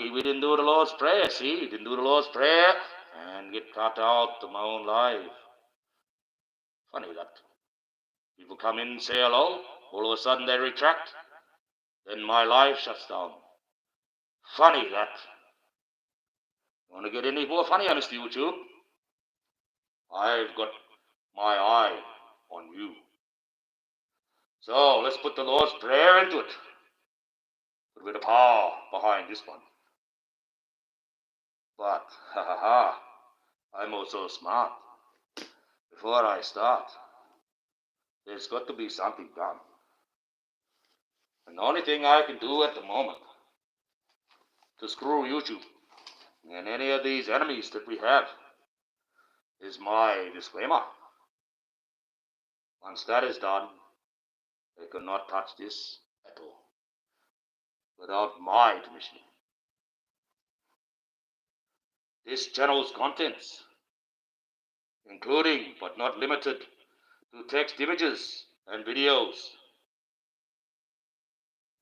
we didn't do the Lord's Prayer, see? Didn't do the Lord's Prayer and get cut out of my own life. Funny that. People come in, say hello, all of a sudden they retract, then my life shuts down. Funny that. You want to get any more funny, Mr. YouTube? I've got my eye on you. So let's put the Lord's Prayer into it. Put a bit of power behind this one. But, I'm also smart. Before I start, there's got to be something done. And the only thing I can do at the moment to screw YouTube and any of these enemies that we have is my disclaimer. Once that is done, they cannot touch this at all without my permission. This channel's contents, including but not limited to text images and videos,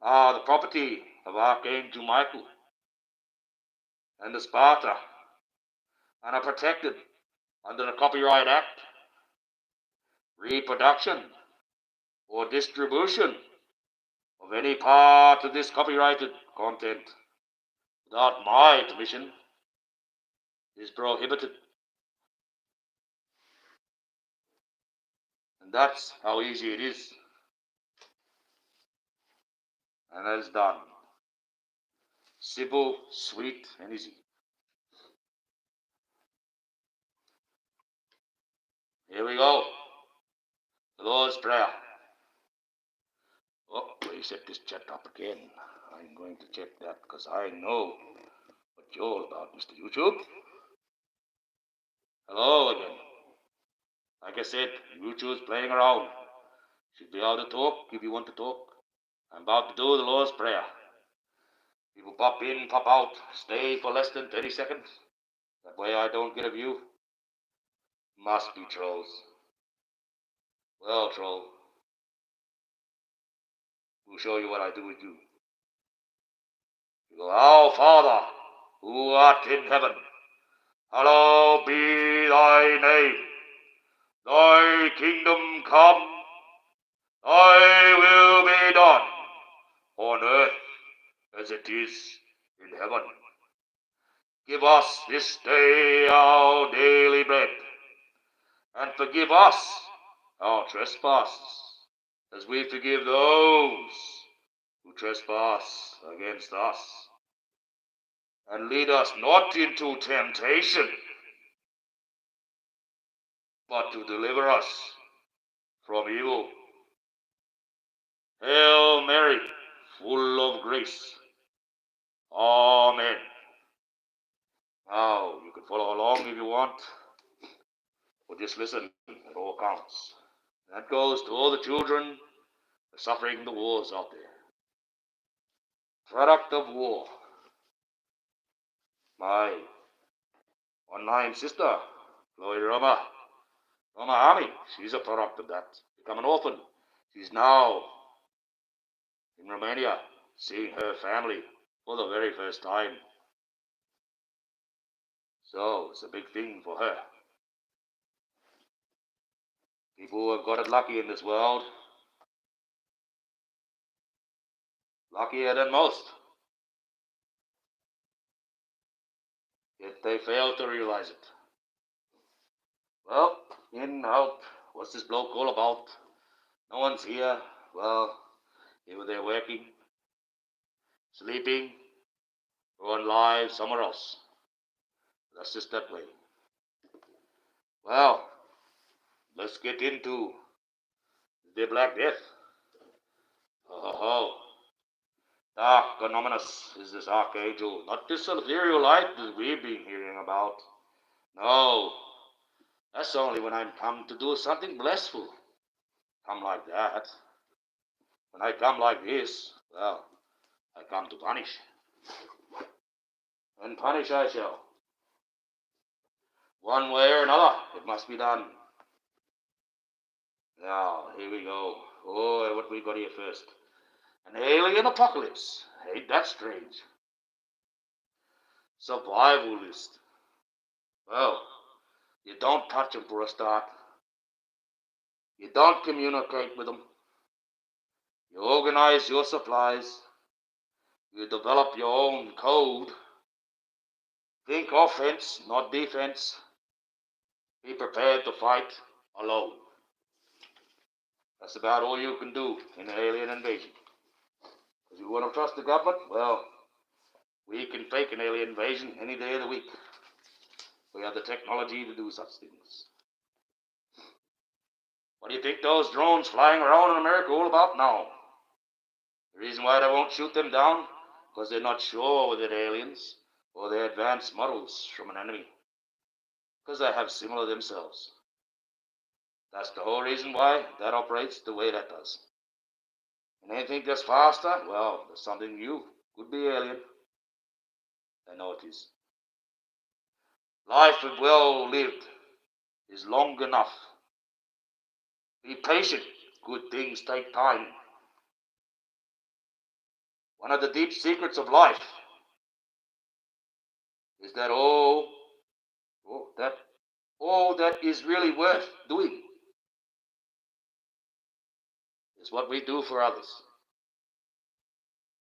are the property of Archangel Michael and the Sparta and are protected under the Copyright Act. Reproduction or distribution of any part of this copyrighted content without my permission is prohibited. And that's how easy it is. And that is done. Simple, sweet, and easy. Here we go. The Lord's Prayer. Oh, reset this chat up again. I'm going to check that because I know what you're all about, Mr. YouTube. Hello again. Like I said, YouTube's playing around. Should be able to talk if you want to talk. I'm about to do the Lord's Prayer. People pop in, pop out, stay for less than 30 seconds. That way I don't get a view. Must be trolls. Well, troll, we'll show you what I do with you. You go, Our Father, who art in heaven, hallowed be thy name. Thy kingdom come, thy will be done, on earth as it is in heaven. Give us this day our daily bread, and forgive us our trespasses, as we forgive those who trespass against us. And lead us not into temptation, but to deliver us from evil. Hail Mary, full of grace. Amen. Now, you can follow along if you want, or just listen, it all counts. That goes to all the children suffering the wars out there. Product of war. My online sister, Chloe Roma Army, she's a product of that. Become an orphan. She's now in Romania, seeing her family for the very first time. So it's a big thing for her. People who have got it lucky in this world, luckier than most, yet they fail to realize it. Well, in, out, what's this bloke all about? No one's here. Well, either they're working, sleeping, or on live somewhere else. That's just that way. Well, let's get into the Black Death. Oh, dark, ominous is this Archangel, not this ethereal light that we've been hearing about. No, that's only when I come to do something blissful. Come like that. When I come like this, well, I come to punish. And punish I shall. One way or another, it must be done. Now, here we go. Oh, what we got here first? An alien apocalypse. Ain't that strange? survivalist. Well, you don't touch them for a start. You don't communicate with them. You organize your supplies. You develop your own code. Think offense, not defense. Be prepared to fight alone. That's about all you can do in an alien invasion. If you want to trust the government, well, we can fake an alien invasion any day of the week. We have the technology to do such things. What do you think those drones flying around in America are all about now? The reason why they won't shoot them down? Because they're not sure whether they're aliens or they're advanced models from an enemy. Because they have similar themselves. That's the whole reason why that operates the way that does. And anything that's faster, well, there's something new. Could be alien. I know it is. Life, if well lived, is long enough. Be patient. Good things take time. One of the deep secrets of life is that all that is really worth doing is what we do for others.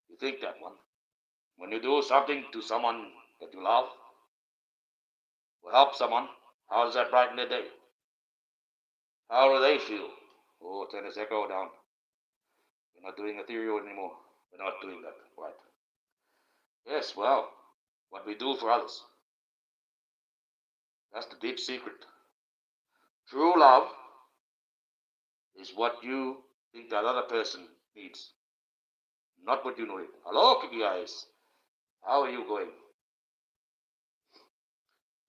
You think that one. When you do something to someone that you love, or help someone, how does that brighten their day? How do they feel? Oh, tennis echo down. We're not doing ethereal anymore. We're not doing that. Right. Yes, well, what we do for others. That's the deep secret. True love is what you think that other person needs, not what you need. Hello, Kiki Eyes. How are you going?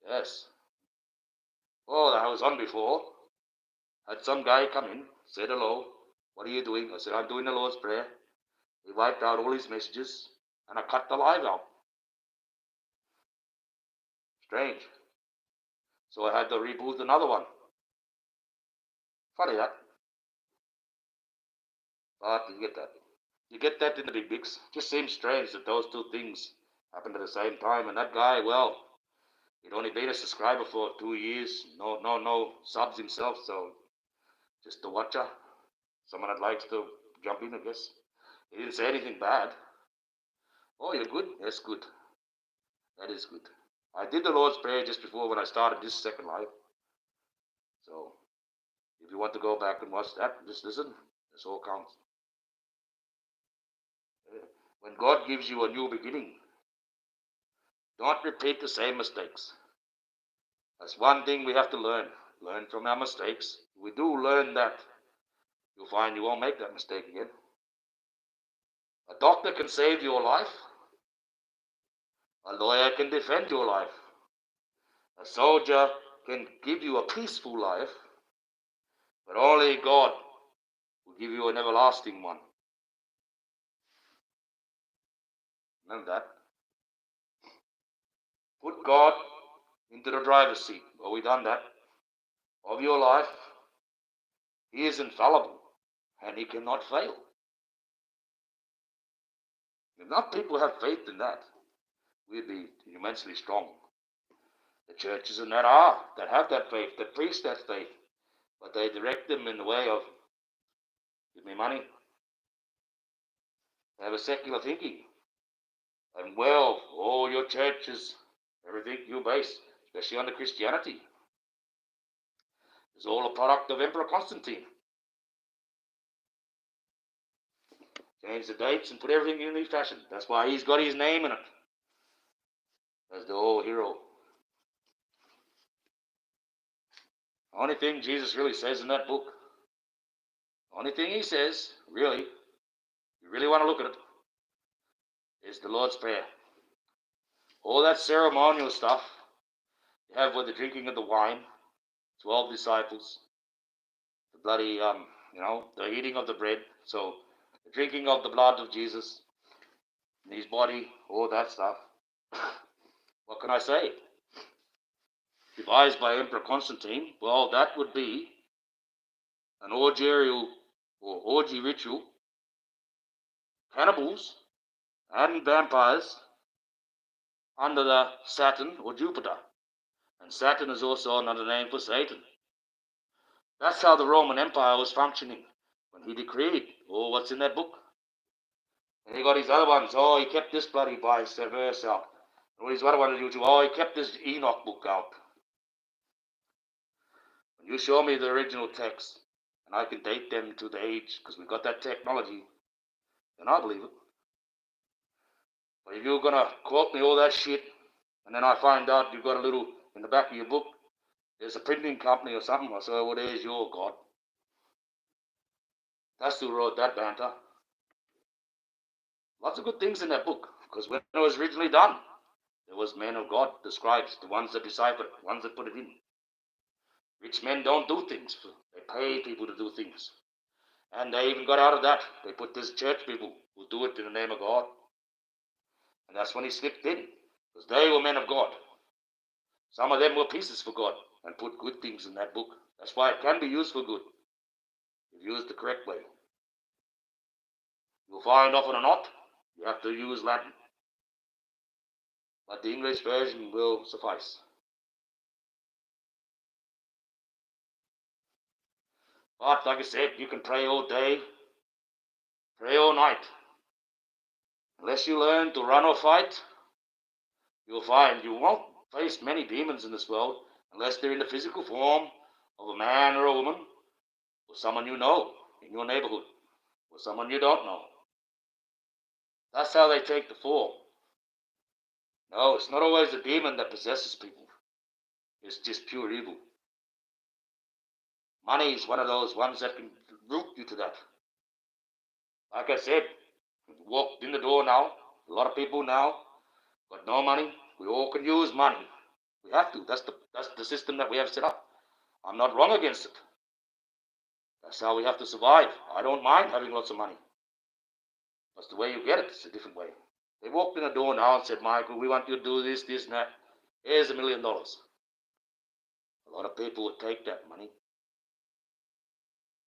Yes. Oh, I was on before. Had some guy come in, said hello. What are you doing? I said, I'm doing the Lord's Prayer. He wiped out all his messages, and I cut the live out. Strange. So I had to reboot another one. Funny that. But you get that. You get that in the big bigs. Just seems strange that those two things happened at the same time. And that guy, well, he'd only been a subscriber for 2 years. No subs himself. So just a watcher. Someone that likes to jump in, I guess. He didn't say anything bad. Oh, you're good? Yes, good. That is good. I did the Lord's Prayer just before when I started this second live. So if you want to go back and watch that, just listen. This all counts. When God gives you a new beginning, don't repeat the same mistakes. That's one thing we have to learn. Learn from our mistakes. If we do learn that, you'll find you won't make that mistake again. A doctor can save your life. A lawyer can defend your life. A soldier can give you a peaceful life, but only God will give you an everlasting one. Remember that. Put God into the driver's seat. Well, we've done that. Of your life. He is infallible, and he cannot fail. If not people have faith in that, we'd be immensely strong. The churches and that have that faith, that preach that faith, but they direct them in the way of, give me money. They have a secular thinking. And well, all your churches, everything you base, especially under Christianity, is all a product of Emperor Constantine. Change the dates and put everything in the fashion. That's why he's got his name in it. As the old hero. Only thing Jesus really says in that book, only thing he says, really, you really want to look at it, is the Lord's Prayer. All that ceremonial stuff you have with the drinking of the wine, 12 disciples, the bloody, the eating of the bread, so the drinking of the blood of Jesus, in his body, all that stuff. What can I say? Devised by Emperor Constantine, well, that would be an orgy ritual, cannibals and vampires under the Saturn or Jupiter. And Saturn is also another name for Satan. That's how the Roman Empire was functioning when he decreed, what's in that book? And he got his other ones. He kept this bloody verse out. And his other one on YouTube, he kept this Enoch book out. When you show me the original text, and I can date them to the age, because we got that technology, then I'll believe it. But if you're going to quote me all that shit, and then I find out you've got a little, in the back of your book, there's a printing company or something, I say, well, there's your God. That's who wrote that banter. Lots of good things in that book, because when it was originally done, there was men of God, the scribes, the ones that deciphered it, the ones that put it in. Rich men don't do things. They pay people to do things. And they even got out of that. They put this church people who do it in the name of God. And that's when he slipped in, because they were men of God. Some of them were pieces for God and put good things in that book. That's why it can be used for good, if used the correct way. You'll find often or not, you have to use Latin. But the English version will suffice. But like I said, you can pray all day, pray all night. Unless you learn to run or fight, you'll find you won't face many demons in this world unless they're in the physical form of a man or a woman, or someone you know in your neighborhood, or someone you don't know. That's how they take the form. No, it's not always a demon that possesses people. It's just pure evil. Money is one of those ones that can root you to that. Like I said, you walked in the door now, a lot of people now got no money. We all can use money. We have to. That's the system that we have set up. I'm not wrong against it. That's how we have to survive. I don't mind having lots of money. That's the way you get it. It's a different way. They walked in the door now and said, Michael, we want you to do this, this, and that. Here's $1 million. A lot of people would take that money.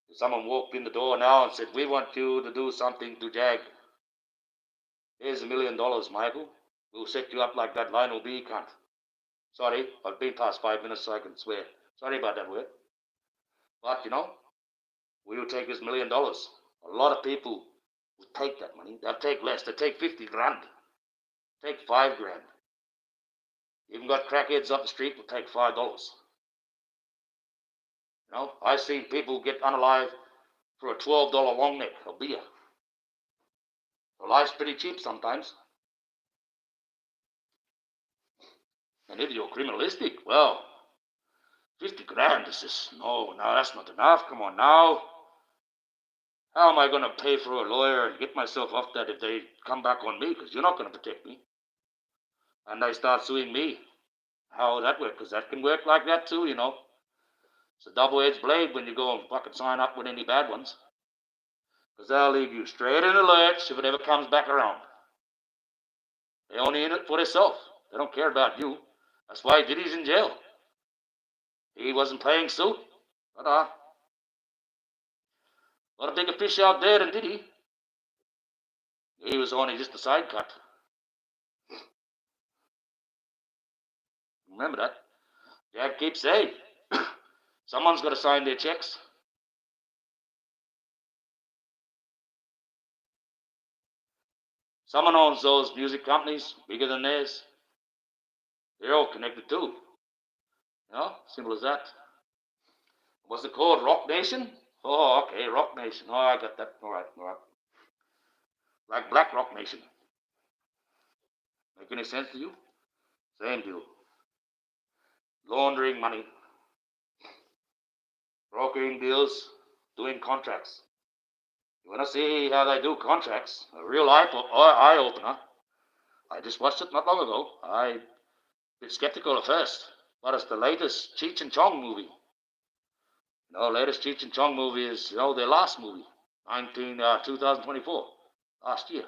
If someone walked in the door now and said, we want you to do something to Jag. Here's $1 million, Michael. We'll set you up like that Lionel B. cunt. Sorry, I've been past 5 minutes so I can swear. Sorry about that word. But, we'll take this $1 million. A lot of people would take that money. They'll take less. They'll take 50 grand. Take 5 grand. Even got crackheads up the street will take $5. I've seen people get unalive for a $12 long neck of beer. Well, life's pretty cheap sometimes. And if you're criminalistic, well, 50 grand is just, no, that's not enough. Come on now. How am I going to pay for a lawyer and get myself off that if they come back on me? Because you're not going to protect me. And they start suing me. How would that work? Because that can work like that too, It's a double-edged blade when you go and fucking sign up with any bad ones. Because they'll leave you straight in the lurch if it ever comes back around. They're only in it for themselves. They don't care about you. That's why Diddy's in jail. He wasn't playing suit. A lot of bigger fish out there than Diddy. He was only just a side cut. Remember that. Jack keeps saying, someone's got to sign their checks. Someone owns those music companies, bigger than theirs. They're all connected too. Simple as that. What's it called? Rock Nation? Oh, okay, Rock Nation. Oh, I got that. All right. Like Black Rock Nation. Make any sense to you? Same deal. Laundering money. Brokering deals. Doing contracts. You want to see how they do contracts? A real eye-opener. I just watched it not long ago. I was a bit skeptical at first. But it's the latest Cheech and Chong movie. Latest Cheech and Chong movie is, their last movie. 2024. Last year.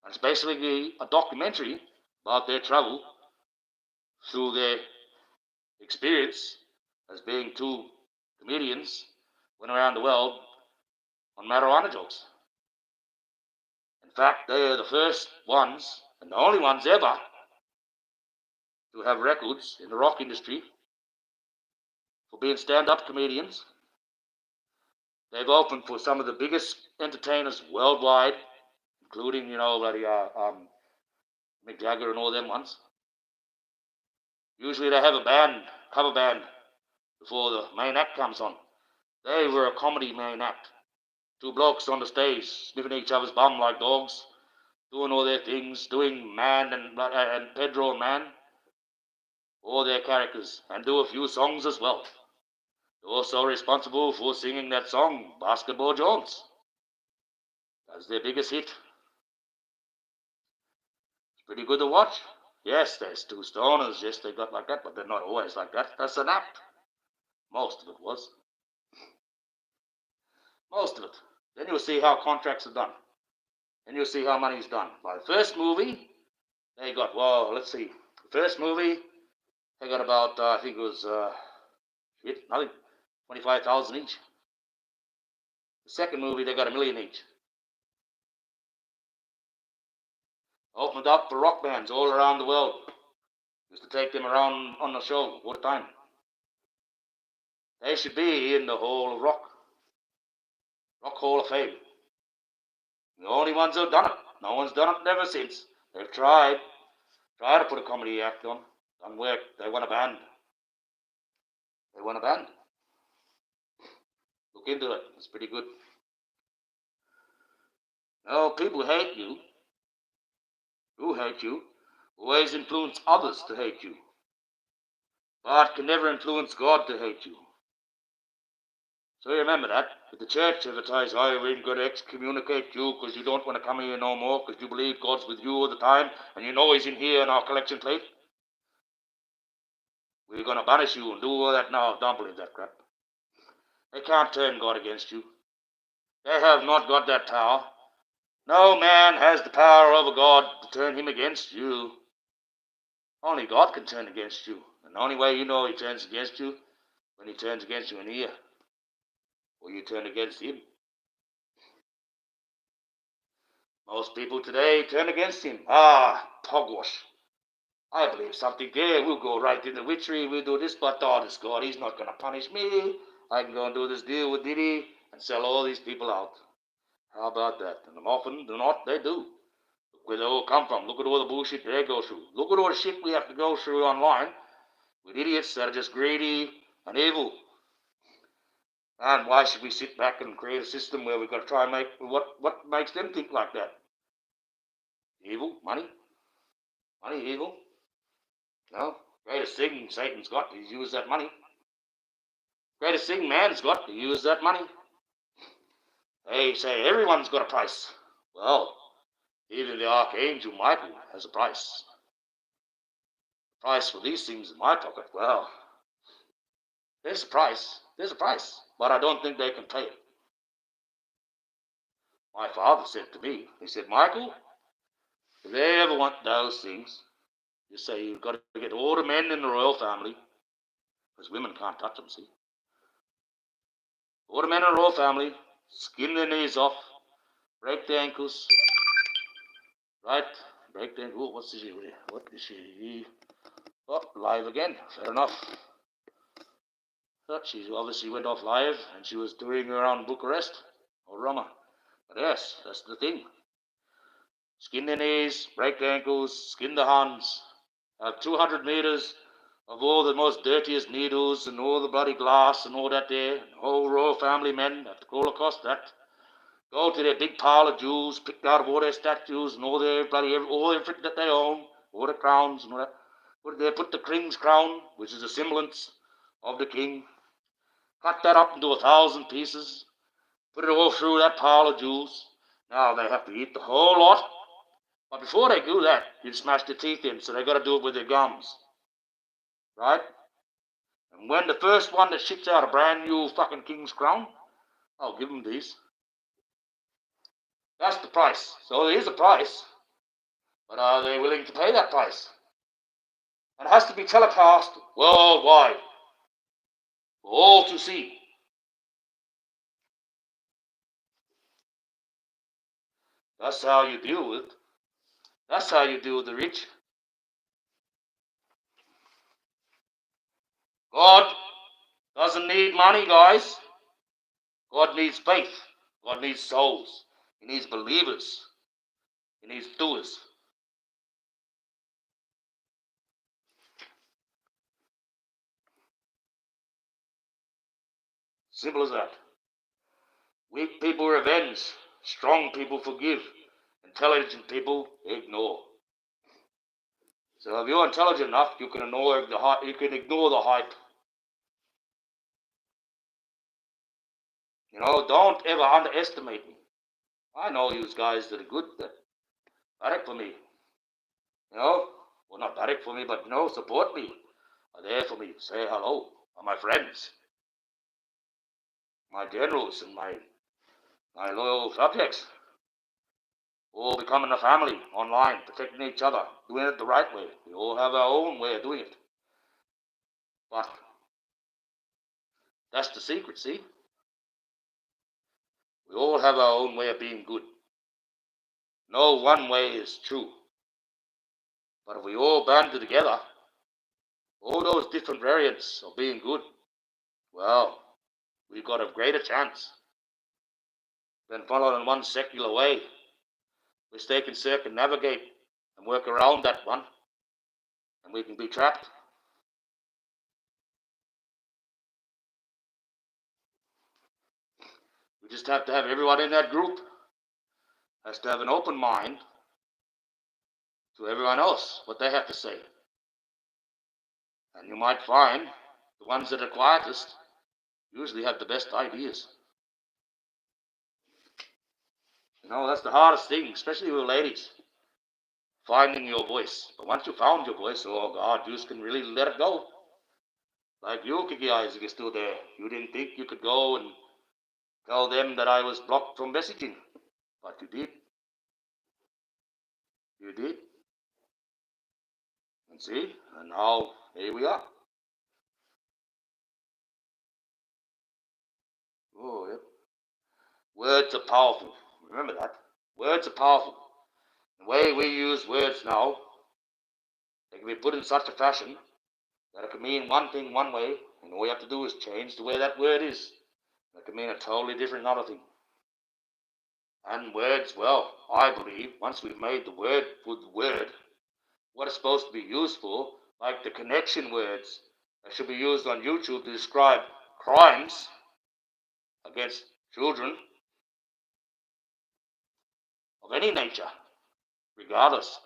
And it's basically a documentary about their travel through their experience as being two comedians went around the world on marijuana jokes. In fact, they are the first ones and the only ones ever to have records in the rock industry for being stand-up comedians. They've opened for some of the biggest entertainers worldwide, including, Mick Jagger and all them ones. Usually they have a band, cover band, before the main act comes on. They were a comedy main act. Two blokes on the stage, sniffing each other's bum like dogs, doing all their things, doing Man and Pedro and Man, all their characters, and do a few songs as well. They're also responsible for singing that song, Basketball Jones. That's their biggest hit. It's pretty good to watch. Yes, there's two stoners, yes, they got like that, but they're not always like that. That's an act. Most of it was. Most of it. Then you'll see how contracts are done. Then you'll see how money's done. By the first movie, they got, well, let's see. The first movie, they got about, I think it was, nothing, 25,000 each. The second movie, they got $1 million each. Opened up for rock bands all around the world. Used to take them around on the show all the time. They should be in the Hall of Rock. Rock Hall of Fame. The only ones who've done it. No one's done it ever since. They've tried to put a comedy act on. Doesn't work. They want a band. Look into it. It's pretty good. No, people hate you. Who hate you? Always influence others to hate you. But can never influence God to hate you. So you remember that. If the church advertise, we're going to excommunicate you because you don't want to come here no more because you believe God's with you all the time and you know he's in here in our collection plate. We're going to banish you and do all that now. Don't believe that crap. They can't turn God against you. They have not got that power. No man has the power over God to turn him against you. Only God can turn against you. And the only way you know he turns against you, when he turns against you in here. Or you turn against him. Most people today turn against him. Hogwash. I believe something there. We'll go right in the witchery. We'll do this, but this God, he's not going to punish me. I can go and do this deal with Diddy and sell all these people out. How about that? And often do not, they do. Look where they all come from. Look at all the bullshit they go through. Look at all the shit we have to go through online with idiots that are just greedy and evil. And why should we sit back and create a system where we've got to try and make what makes them think like that? Evil, money, evil. No, greatest thing Satan's got is use that money. Greatest thing man's got to use that money. They say everyone's got a price. Well, even the Archangel Michael has a price. The price for these things in my pocket, well, there's a price. But I don't think they can pay it. My father said to me, he said, Michael, if they ever want those things, you say you've got to get all the men in the royal family, because women can't touch them, see. All the men in the royal family, skin their knees off, break their ankles, right? Break their ankles. What is she? Oh, live again. Fair enough. But she obviously went off live, and she was touring around Bucharest or Roma. But yes, that's the thing. Skin their knees, break their ankles, skin the hands, have 200 meters of all the most dirtiest needles and all the bloody glass and all that there. The whole royal family men have to go across that. Go to their big pile of jewels, picked out of all their statues and all their all everything that they own, all the crowns and all that. They put the king's crown, which is a semblance of the king. Cut that up into 1,000 pieces. Put it all through that pile of jewels. Now they have to eat the whole lot. But before they do that, you smash their teeth in, so they got to do it with their gums. Right? And when the first one that shits out a brand new fucking king's crown, I'll give them these. That's the price. So there is a price. But are they willing to pay that price? And it has to be telecast worldwide. For all to see. That's how you deal with it. That's how you deal with the rich. God doesn't need money, guys. God needs faith. God needs souls. He needs believers. He needs doers. Simple as that. Weak people revenge. Strong people forgive. Intelligent people ignore. So if you're intelligent enough, you can ignore the hype. You can ignore the hype. You know, don't ever underestimate me. I know you guys that are good, that barrack for me. You know, well, not barrack for me, but support me. Are there for me. Say hello. Are my friends, my generals, and my loyal subjects. All becoming a family online, protecting each other, doing it the right way. We all have our own way of doing it. But that's the secret, see? We all have our own way of being good. No one way is true. But if we all band together, all those different variants of being good, well, we've got a greater chance than following one secular way, which they can circumnavigate and work around that one, and we can be trapped. We just have to have everyone in that group has to have an open mind to everyone else, what they have to say. And you might find the ones that are quietest usually have the best ideas. That's the hardest thing, especially with ladies, finding your voice. But once you found your voice, oh God, you just can really let it go. Like you, Kiki Eyes, if you're still there. You didn't think you could go and tell them that I was blocked from messaging. But you did. You did. And see, and now here we are. Oh, yep. Words are powerful. Remember that. Words are powerful. The way we use words now, they can be put in such a fashion that it can mean one thing one way, and all you have to do is change the way that word is. It can mean a totally different other thing. And words, well, I believe once we've made the word for the word, what it's supposed to be used for, like the connection words that should be used on YouTube to describe crimes against children of any nature, regardless.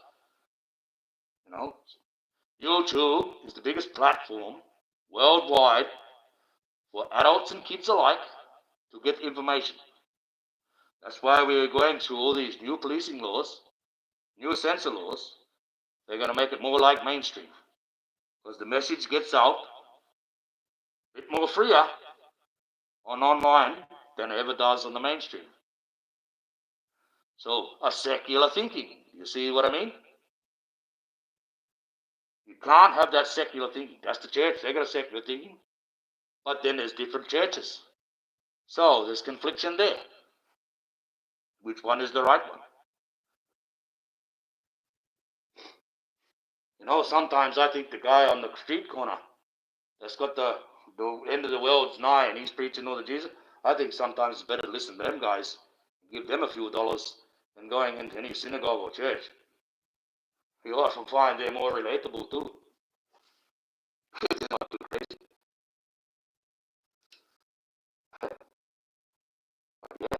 YouTube is the biggest platform worldwide for adults and kids alike to get information. That's why we're going through all these new policing laws, new censor laws. They're going to make it more like mainstream because the message gets out a bit more freer on online than it ever does on the mainstream. So a secular thinking, you see what I mean? You can't have that secular thinking. That's the church. They got a secular thinking. But then there's different churches. So there's confliction there. Which one is the right one? Sometimes I think the guy on the street corner that's got the end of the world's nigh and he's preaching all the Jesus, I think sometimes it's better to listen to them guys and give them a few dollars than going into any synagogue or church. You often find they're more relatable too. They're not too crazy. Yeah.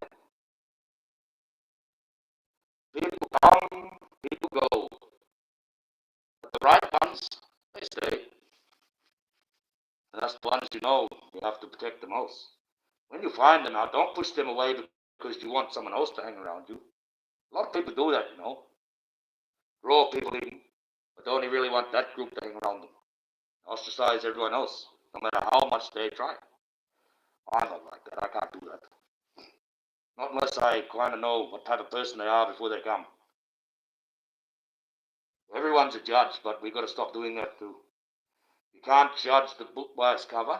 People come, people go. But the right ones, they stay. And that's the ones you have to protect the most. When you find them out, don't push them away because you want someone else to hang around you. A lot of people do that, Draw people in, but they only really want that group to hang around them. Ostracize everyone else, no matter how much they try. I'm not like that. I can't do that. Not unless I kind of know what type of person they are before they come. Everyone's a judge, but we've got to stop doing that too. You can't judge the book by its cover.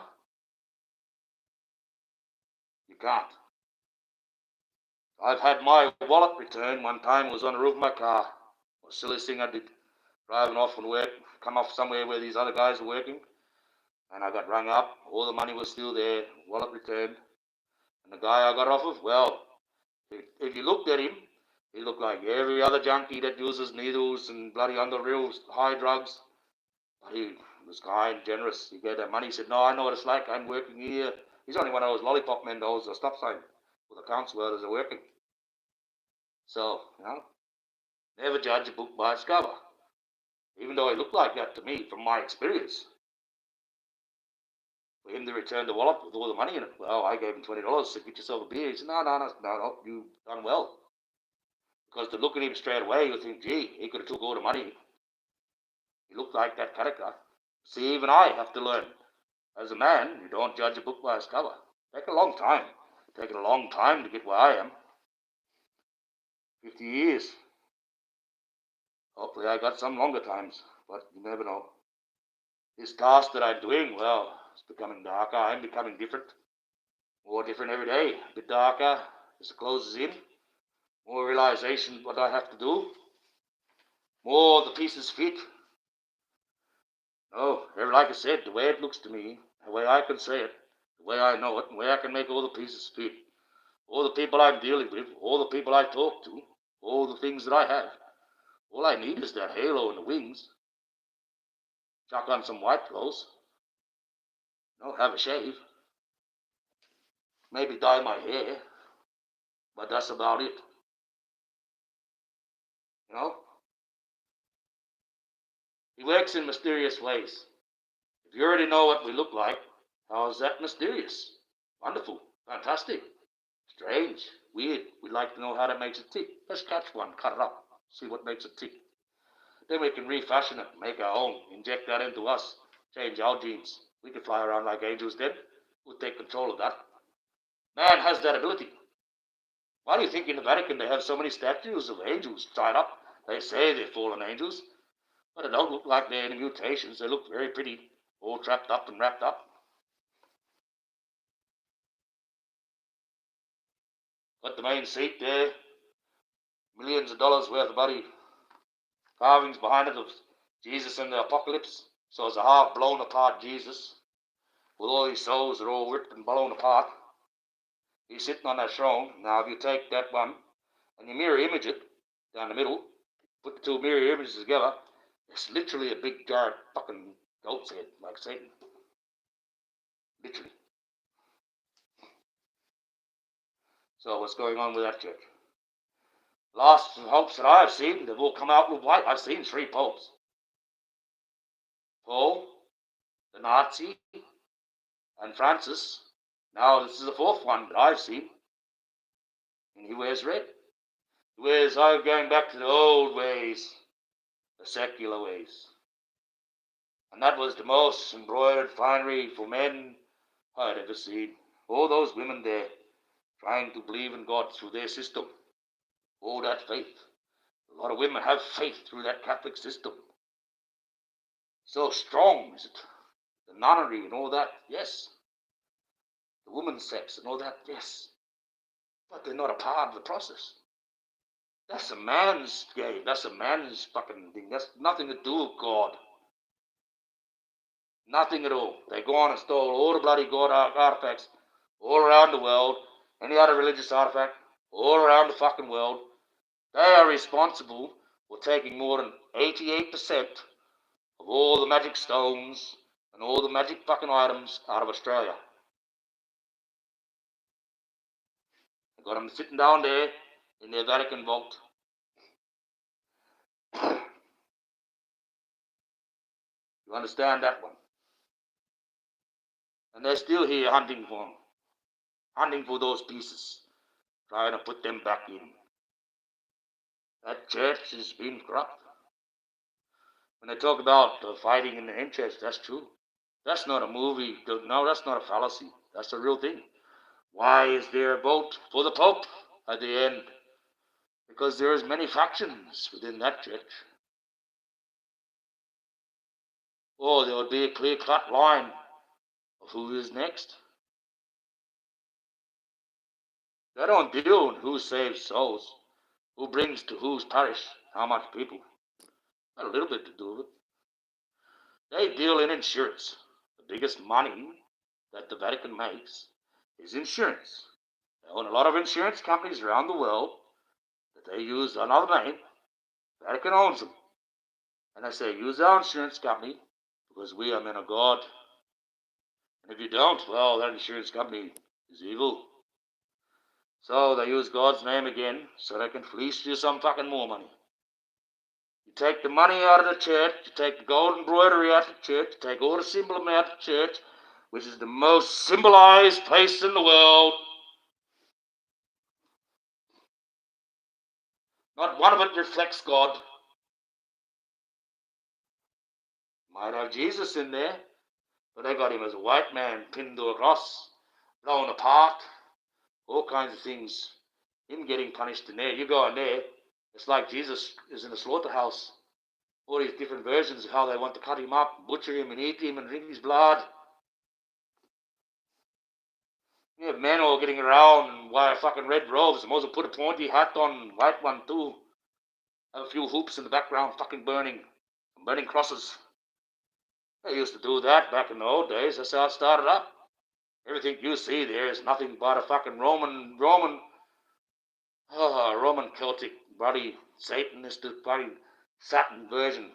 You can't. I've had my wallet returned one time. It was on the roof of my car. The silliest thing I did. Driving off from work, come off somewhere where these other guys are working. And I got rung up. All the money was still there. Wallet returned. And the guy I got off of, well, if you looked at him, he looked like every other junkie that uses needles and bloody under real high drugs. But he was kind, generous. He gave that money. He said, no, I know what it's like. I'm working here. He's only one of those lollipop men that holds a stop sign with the council workers are working. So, never judge a book by its cover. Even though he looked like that to me from my experience. For him to return the wallet with all the money in it, well, I gave him $20 to get yourself a beer. He said, no, you've done well. Because to look at him straight away, you think, gee, he could have took all the money. He looked like that character. See, even I have to learn. As a man, you don't judge a book by its cover. Take a long time. Taken a long time to get where I am. 50 years. Hopefully I got some longer times, but you never know. This task that I'm doing, well, it's becoming darker. I'm becoming different. More different every day. A bit darker as it closes in. More realization what I have to do. More the pieces fit. No, like I said, the way it looks to me, the way I can say it, the way I know it, the way I can make all the pieces fit. All the people I'm dealing with, all the people I talk to, all the things that I have. All I need is that halo and the wings. Chuck on some white clothes. Have a shave. Maybe dye my hair. But that's about it. He works in mysterious ways. If you already know what we look like, how is that mysterious? Wonderful. Fantastic. Strange. Weird. We'd like to know how that makes it tick. Let's catch one, cut it up, see what makes it tick. Then we can refashion it, make our own, inject that into us, change our genes. We can fly around like angels then. We'll take control of that. Man has that ability. Why do you think in the Vatican they have so many statues of angels tied up? They say they're fallen angels, but it don't look like they're any mutations. They look very pretty, all trapped up and wrapped up. Got the main seat there, millions of dollars worth of bloody carvings behind it of Jesus and the apocalypse. So it's a half blown apart Jesus with all his souls that are all ripped and blown apart. He's sitting on that throne. Now if you take that one and you mirror image it down the middle, put the two mirror images together, it's literally a big giant fucking goat's head like Satan. Literally. So what's going on with that church? Last popes that I've seen, they've all come out with white. I've seen 3 popes. Paul, the Nazi, and Francis. Now this is the 4th one that I've seen. And he wears red. He wears, I'm going back to the old ways, the secular ways. And that was the most embroidered finery for men I'd ever seen. All those women there trying to believe in God through their system. All that faith. A lot of women have faith through that Catholic system. So strong, is it? The nunnery and all that, yes. The women's sex and all that, yes. But they're not a part of the process. That's a man's game. That's a man's fucking thing. That's nothing to do with God. Nothing at all. They go on and stole all the bloody God artifacts all around the world, any other religious artifact, all around the fucking world. They are responsible for taking more than 88% of all the magic stones and all the magic fucking items out of Australia. They got them sitting down there in their Vatican vault. You understand that one? And they're still here hunting for them. Hunting for those pieces. Trying to put them back in. That church has been corrupt. When they talk about fighting in the interest, that's true. That's not a movie. No, that's not a fallacy. That's a real thing. Why is there a vote for the Pope at the end? Because there is many factions within that church. Or there would be a clear-cut line of who is next. They don't deal with who saves souls, who brings to whose parish how much people. Got a little bit to do with it. They deal in insurance. The biggest money that the Vatican makes is insurance. They own a lot of insurance companies around the world that they use another name. The Vatican owns them. And they say, use our insurance company because we are men of God. And if you don't, well, that insurance company is evil. So they use God's name again so they can fleece you some fucking more money. You take the money out of the church, you take the gold embroidery out of the church, you take all the symbolism out of the church, which is the most symbolized place in the world. Not one of it reflects God. Might have Jesus in there, but they got him as a white man pinned to a cross, blown apart, all kinds of things. Him getting punished in there. You go in there, it's like Jesus is in a slaughterhouse. All these different versions of how they want to cut him up, butcher him and eat him and drink his blood. You have men all getting around and wear fucking red robes. And also put a pointy hat on, white one too. Have a few hoops in the background, fucking burning crosses. They used to do that back in the old days. That's how it started up. Everything you see there is nothing but a fucking Roman Celtic bloody Satanistic bloody Saturn version.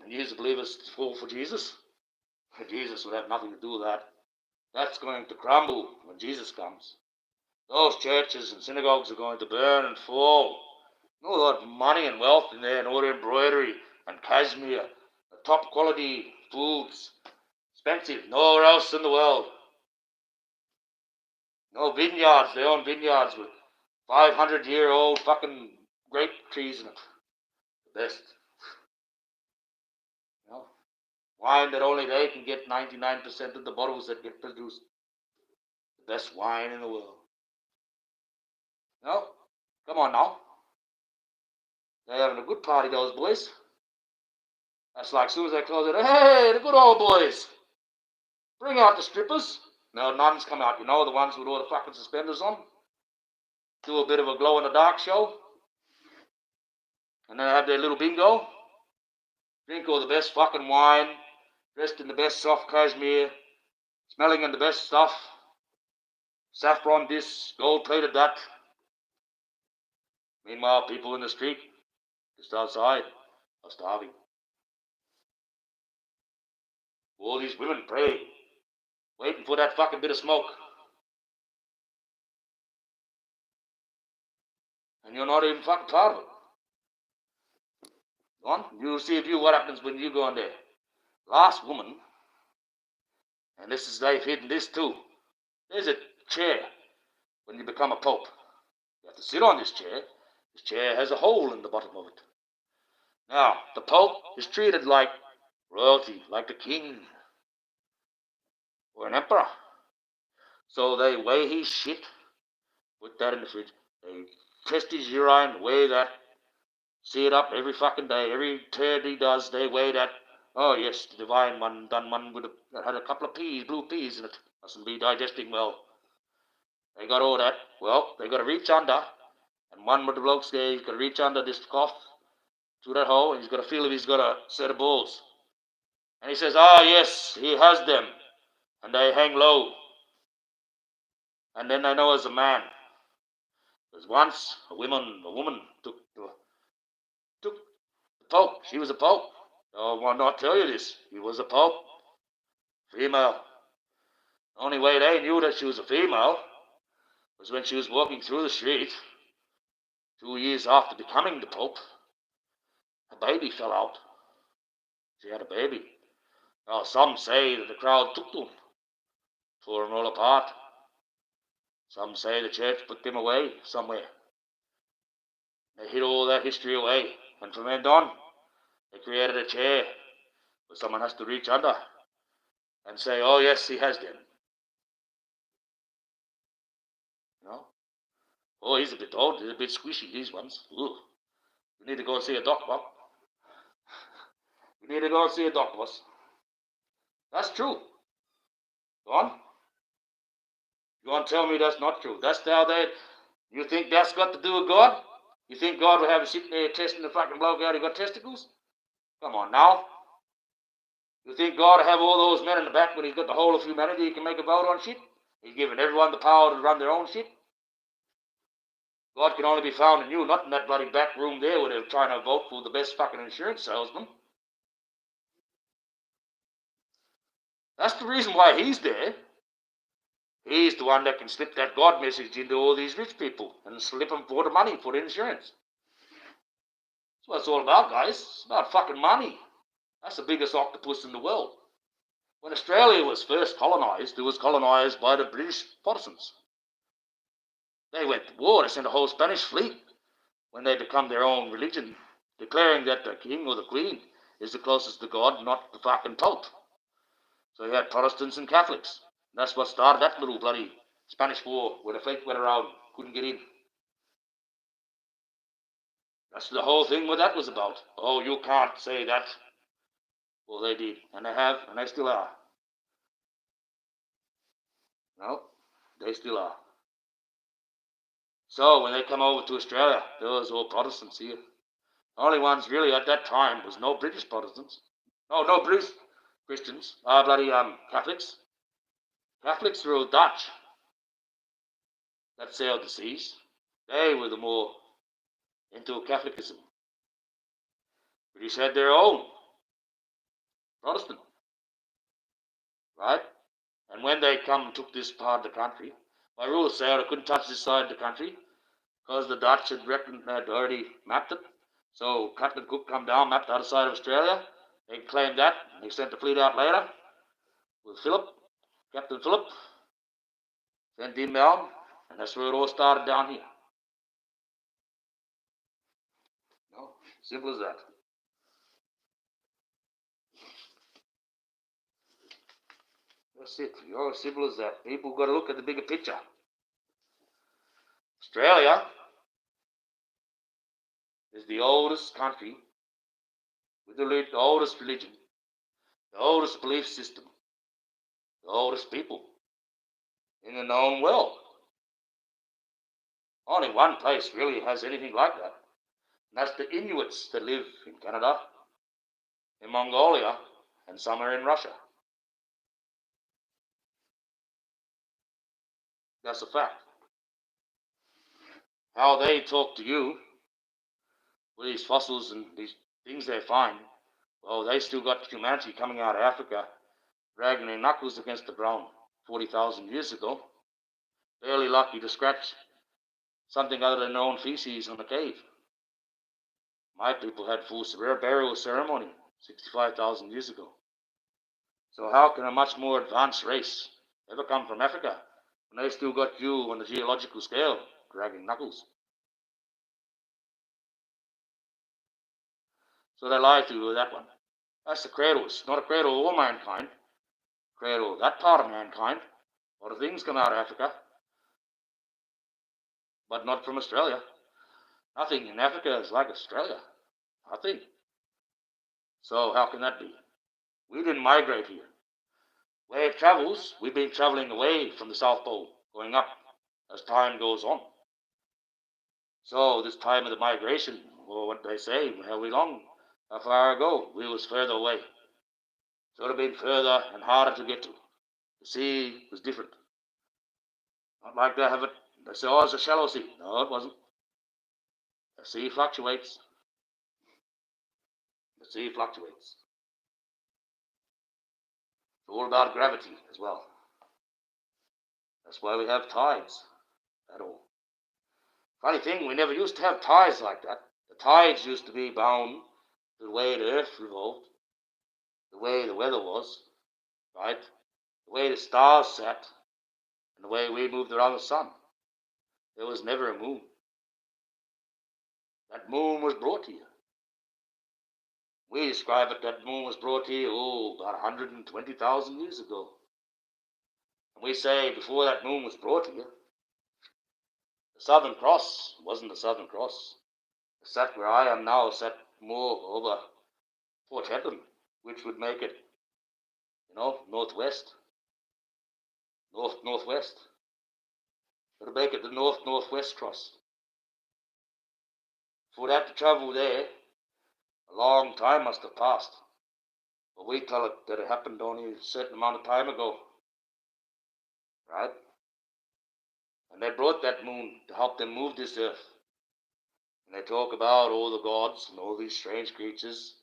And you believe it's fall for Jesus? Jesus would have nothing to do with that. That's going to crumble when Jesus comes. Those churches and synagogues are going to burn and fall. All that money and wealth in there and all the embroidery and cashmere, the top quality foods, expensive, nowhere else in the world. No vineyards, they own vineyards with 500-year-old fucking grape trees in it. The best. You know, wine that only they can get 99% of the bottles that get produced. The best wine in the world. No, come on now. They're having a good party, those boys. That's like as soon as they close it, hey, the good old boys. Bring out the strippers. No, nuns come out, you know, the ones with all the fucking suspenders on. Do a bit of a glow-in-the-dark show. And then have their little bingo. Drink all the best fucking wine. Dressed in the best soft cashmere. Smelling in the best stuff. Saffron this, gold-plated that. Meanwhile, people in the street, just outside, are starving. All these women praying, waiting for that fucking bit of smoke. And you're not even fucking part of it. Go on, you see if you what happens when you go in there. Last woman, and this is, they've hidden this too. There's a chair when you become a pope. You have to sit on this chair. This chair has a hole in the bottom of it. Now, the pope is treated like royalty, like the king or an emperor. So they weigh his shit, put that in the fridge. They test his urine, weigh that, see it up every fucking day. Every turd he does, they weigh that. Oh yes, the divine one done one with that had a couple of peas, blue peas in it. Mustn't be digesting well. They got all that. Well, they got to reach under, and one of the blokes there, he's got to reach under this cough through that hole, and he's got to feel if he's got a set of balls. And he says, yes, he has them. And they hang low. And then they know as a man. Because once a woman took the Pope. She was a Pope. Oh, I will not tell you this. He was a Pope. Female. The only way they knew that she was a female was when she was walking through the street 2 years after becoming the Pope. A baby fell out. She had a baby. Now, some say that the crowd took them, tore them all apart. Some say the church put them away somewhere. They hid all that history away, and from then on, they created a chair where someone has to reach under and say, oh yes, he has them. You know? Oh, he's a bit old, he's a bit squishy, these ones. Ooh. We need to go and see a doctor. We need to go and see a doctor. That's true. Go on. You want to tell me that's not true? That's how they... You think that's got to do with God? You think God will have a sitting there testing the fucking bloke out who got testicles? Come on now. You think God will have all those men in the back when he's got the whole of humanity he can make a vote on shit? He's given everyone the power to run their own shit? God can only be found in you, not in that bloody back room there where they're trying to vote for the best fucking insurance salesman. That's the reason why he's there. He's the one that can slip that God message into all these rich people and slip them for the money for the insurance. That's what it's all about, guys. It's about fucking money. That's the biggest octopus in the world. When Australia was first colonised, it was colonised by the British Protestants. They went to war. They sent a whole Spanish fleet when they become their own religion, declaring that the king or the queen is the closest to God, not the fucking Pope. So you had Protestants and Catholics. That's what started that little bloody Spanish war where the fleet went around, couldn't get in. That's the whole thing what that was about. Oh, you can't say that. Well, they did, and they have, and they still are. No, they still are. So when they come over to Australia, there was all Protestants here. The only ones really at that time was no British Protestants. No British Christians. Catholics. Catholics were all Dutch that sailed the seas. They were the more into Catholicism. British had their own Protestant, right? And when they come and took this part of the country, by rule sailed, they couldn't touch this side of the country because the Dutch had already mapped it. So Captain Cook come down, mapped the other side of Australia. They claimed that. They sent the fleet out later with Captain Phillip, sent him down, and that's where it all started down here. No, simple as that. That's it. As simple as that. People got to look at the bigger picture. Australia is the oldest country with the oldest religion, the oldest belief system, the oldest people in the known world. Only one place really has anything like that. And that's the Inuits that live in Canada, in Mongolia, and some are in Russia. That's a fact. How they talk to you with these fossils and these things they find, well, they still got humanity coming out of Africa, dragging their knuckles against the ground 40,000 years ago, barely lucky to scratch something other than their own feces on the cave. My people had full burial ceremony 65,000 years ago. So how can a much more advanced race ever come from Africa when they still got you on the geological scale dragging knuckles? So they lie to you with that one. That's the cradle. It's not a cradle of all mankind. Cradle of that part of mankind. A lot of things come out of Africa, but not from Australia. Nothing in Africa is like Australia. Nothing. So how can that be? We didn't migrate here. Where it travels, we've been traveling away from the South Pole, going up as time goes on. So this time of the migration, or what they say, how far ago, we was further away. So it would have been further and harder to get to. The sea was different. Not like they have it. They say, oh, it's a shallow sea. No, it wasn't. The sea fluctuates. The sea fluctuates. It's all about gravity as well. That's why we have tides at all. Funny thing, we never used to have tides like that. The tides used to be bound to the way the earth revolved, the way the weather was, right? The way the stars set, and the way we moved around the sun. There was never a moon. That moon was brought here. We describe it, that moon was brought here, about 120,000 years ago. And we say, before that moon was brought here, the Southern Cross wasn't the Southern Cross. It sat where I am now, sat more over Port Hedland, which would make it, northwest. Northwest. It would make it the northwest cross. For that to travel there, a long time must have passed. But we tell it that it happened only a certain amount of time ago. Right? And they brought that moon to help them move this earth. And they talk about all the gods and all these strange creatures.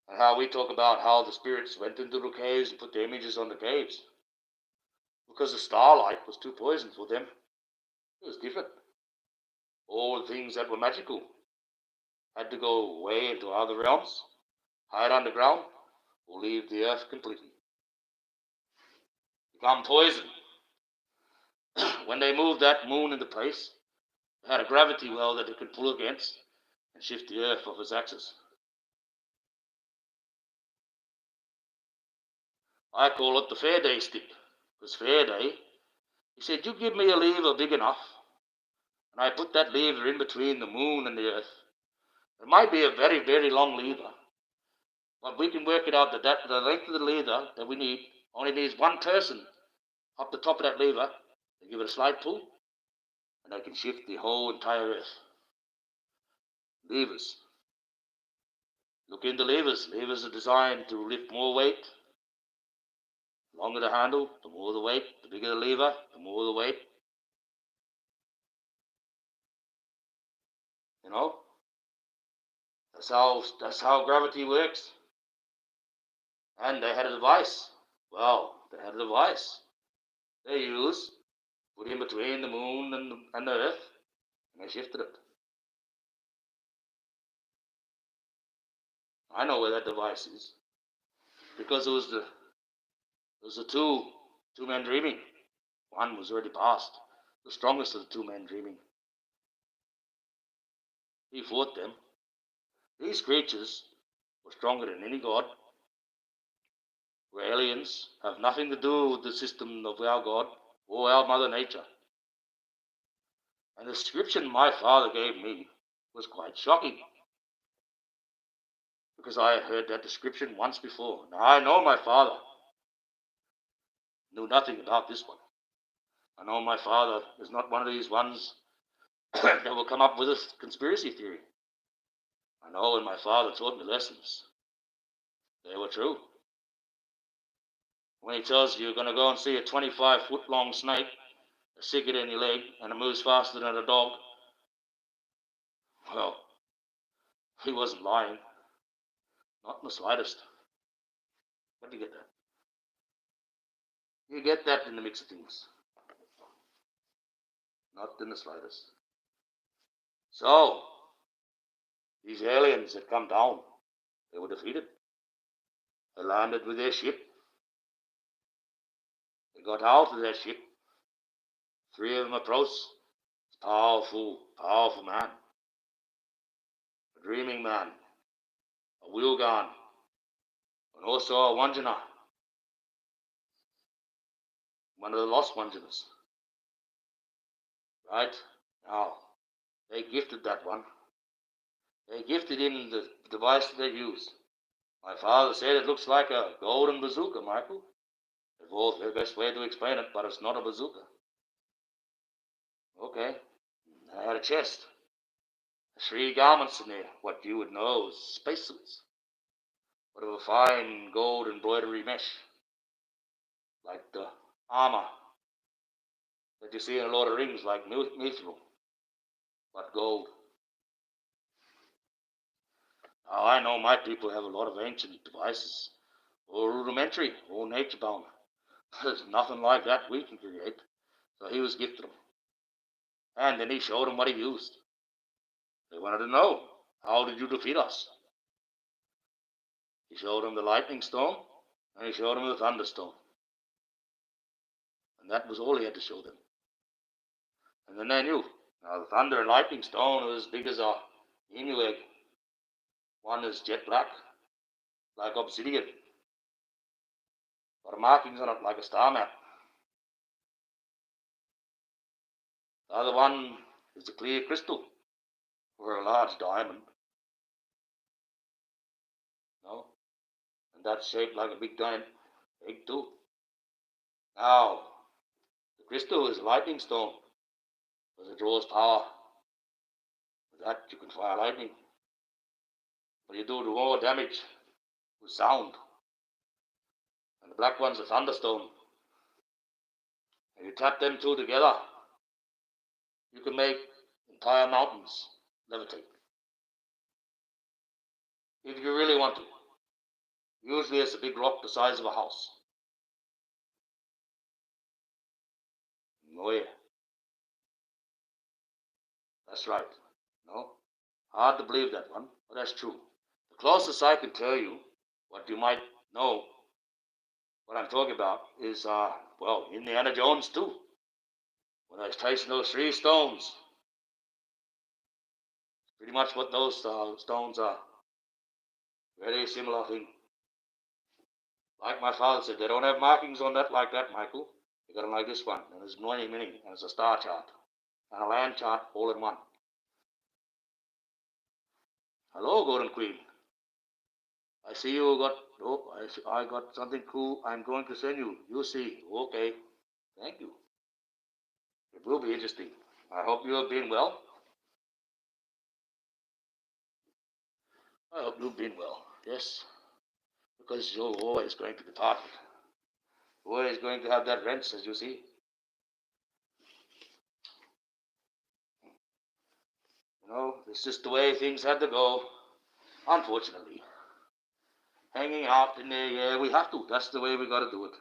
And how we talk about how the spirits went into the caves and put their images on the caves. Because the starlight was too poison for them. It was different. All the things that were magical had to go way into other realms, hide underground, or leave the earth completely. Become poison. When they moved that moon into place, it had a gravity well that it could pull against and shift the earth off its axis. I call it the Faraday stick, because Faraday, he said, you give me a lever big enough, and I put that lever in between the moon and the earth. It might be a very, very long lever, but we can work it out that the length of the lever that we need only needs one person up the top of that lever. They give it a slight pull, and they can shift the whole entire earth. Levers. Look into levers. Levers are designed to lift more weight. The longer the handle, the more the weight. The bigger the lever, the more the weight. You know? That's how gravity works. And they had a device. Well, they had a device they used, put in between the moon and the earth, and they shifted it. I know where that device is. Because it was the two men dreaming. One was already past. The strongest of the two men dreaming. He fought them. These creatures were stronger than any god. We're aliens, have nothing to do with the system of our God or our Mother Nature. And the description my father gave me was quite shocking. Because I had heard that description once before. Now I know my father knew nothing about this one. I know my father is not one of these ones that will come up with a conspiracy theory. I know when my father taught me lessons, they were true. When he tells you you're going to go and see a 25-foot long snake, stick it in your leg, and it moves faster than a dog, well, he wasn't lying. Not in the slightest. Where do you get that? You get that in the mix of things. Not in the slightest. So, these aliens had come down. They were defeated. They landed with their ship. They got out of their ship. 3 of them approached. Powerful, powerful man. A dreaming man. A Wilgan. And also a Wanjana. One of the lost Wanjanas. Right? Now, they gifted that one. They gifted him the device that they used. My father said it looks like a golden bazooka, Michael. It's the best way to explain it, but it's not a bazooka. Okay. I had a chest. 3 garments in there, what you would know as spacesuits. But of a fine gold embroidery mesh. Like the armor that you see in a Lord of the Rings, like Mithril. But gold. Now I know my people have a lot of ancient devices. Or rudimentary, or nature-bound. There's nothing like that we can create. So he was gifted them. And then he showed them what he used. They wanted to know, how did you defeat us? He showed them the lightning storm, and he showed them the thunderstorm. And that was all he had to show them. And then they knew. Now the thunder and lightning storm was as big as a emu egg. One is jet black, like obsidian. Got markings on it like a star map. The other one is a clear crystal, or a large diamond. No? And that's shaped like a big giant egg too. Now, the crystal is a lightning storm, because it draws power. With that you can fire lightning. But you do more damage with sound. And the black one's a thunderstone. And you tap them two together, you can make entire mountains levitate. If you really want to. Usually it's a big rock the size of a house. Oh yeah. That's right. No? Hard to believe that one, but that's true. The closest I can tell you, what you might know, what I'm talking about, is, Indiana Jones too. When I was tracing those 3 stones, pretty much what those stones are. Very similar thing. Like my father said, they don't have markings on that like that, Michael. You got them like this one, and there's many, and it's a star chart, and a land chart all in one. Hello, Golden Queen. I see you got, I got something cool I'm going to send you. You see. Okay. Thank you. It will be interesting. I hope you have been well. I hope you've been well. Yes. Because you're always going to depart. Always going to have that wrench, as you see. You know, it's just the way things had to go. Unfortunately. Hanging out in the air, we have to. That's the way we got to do it.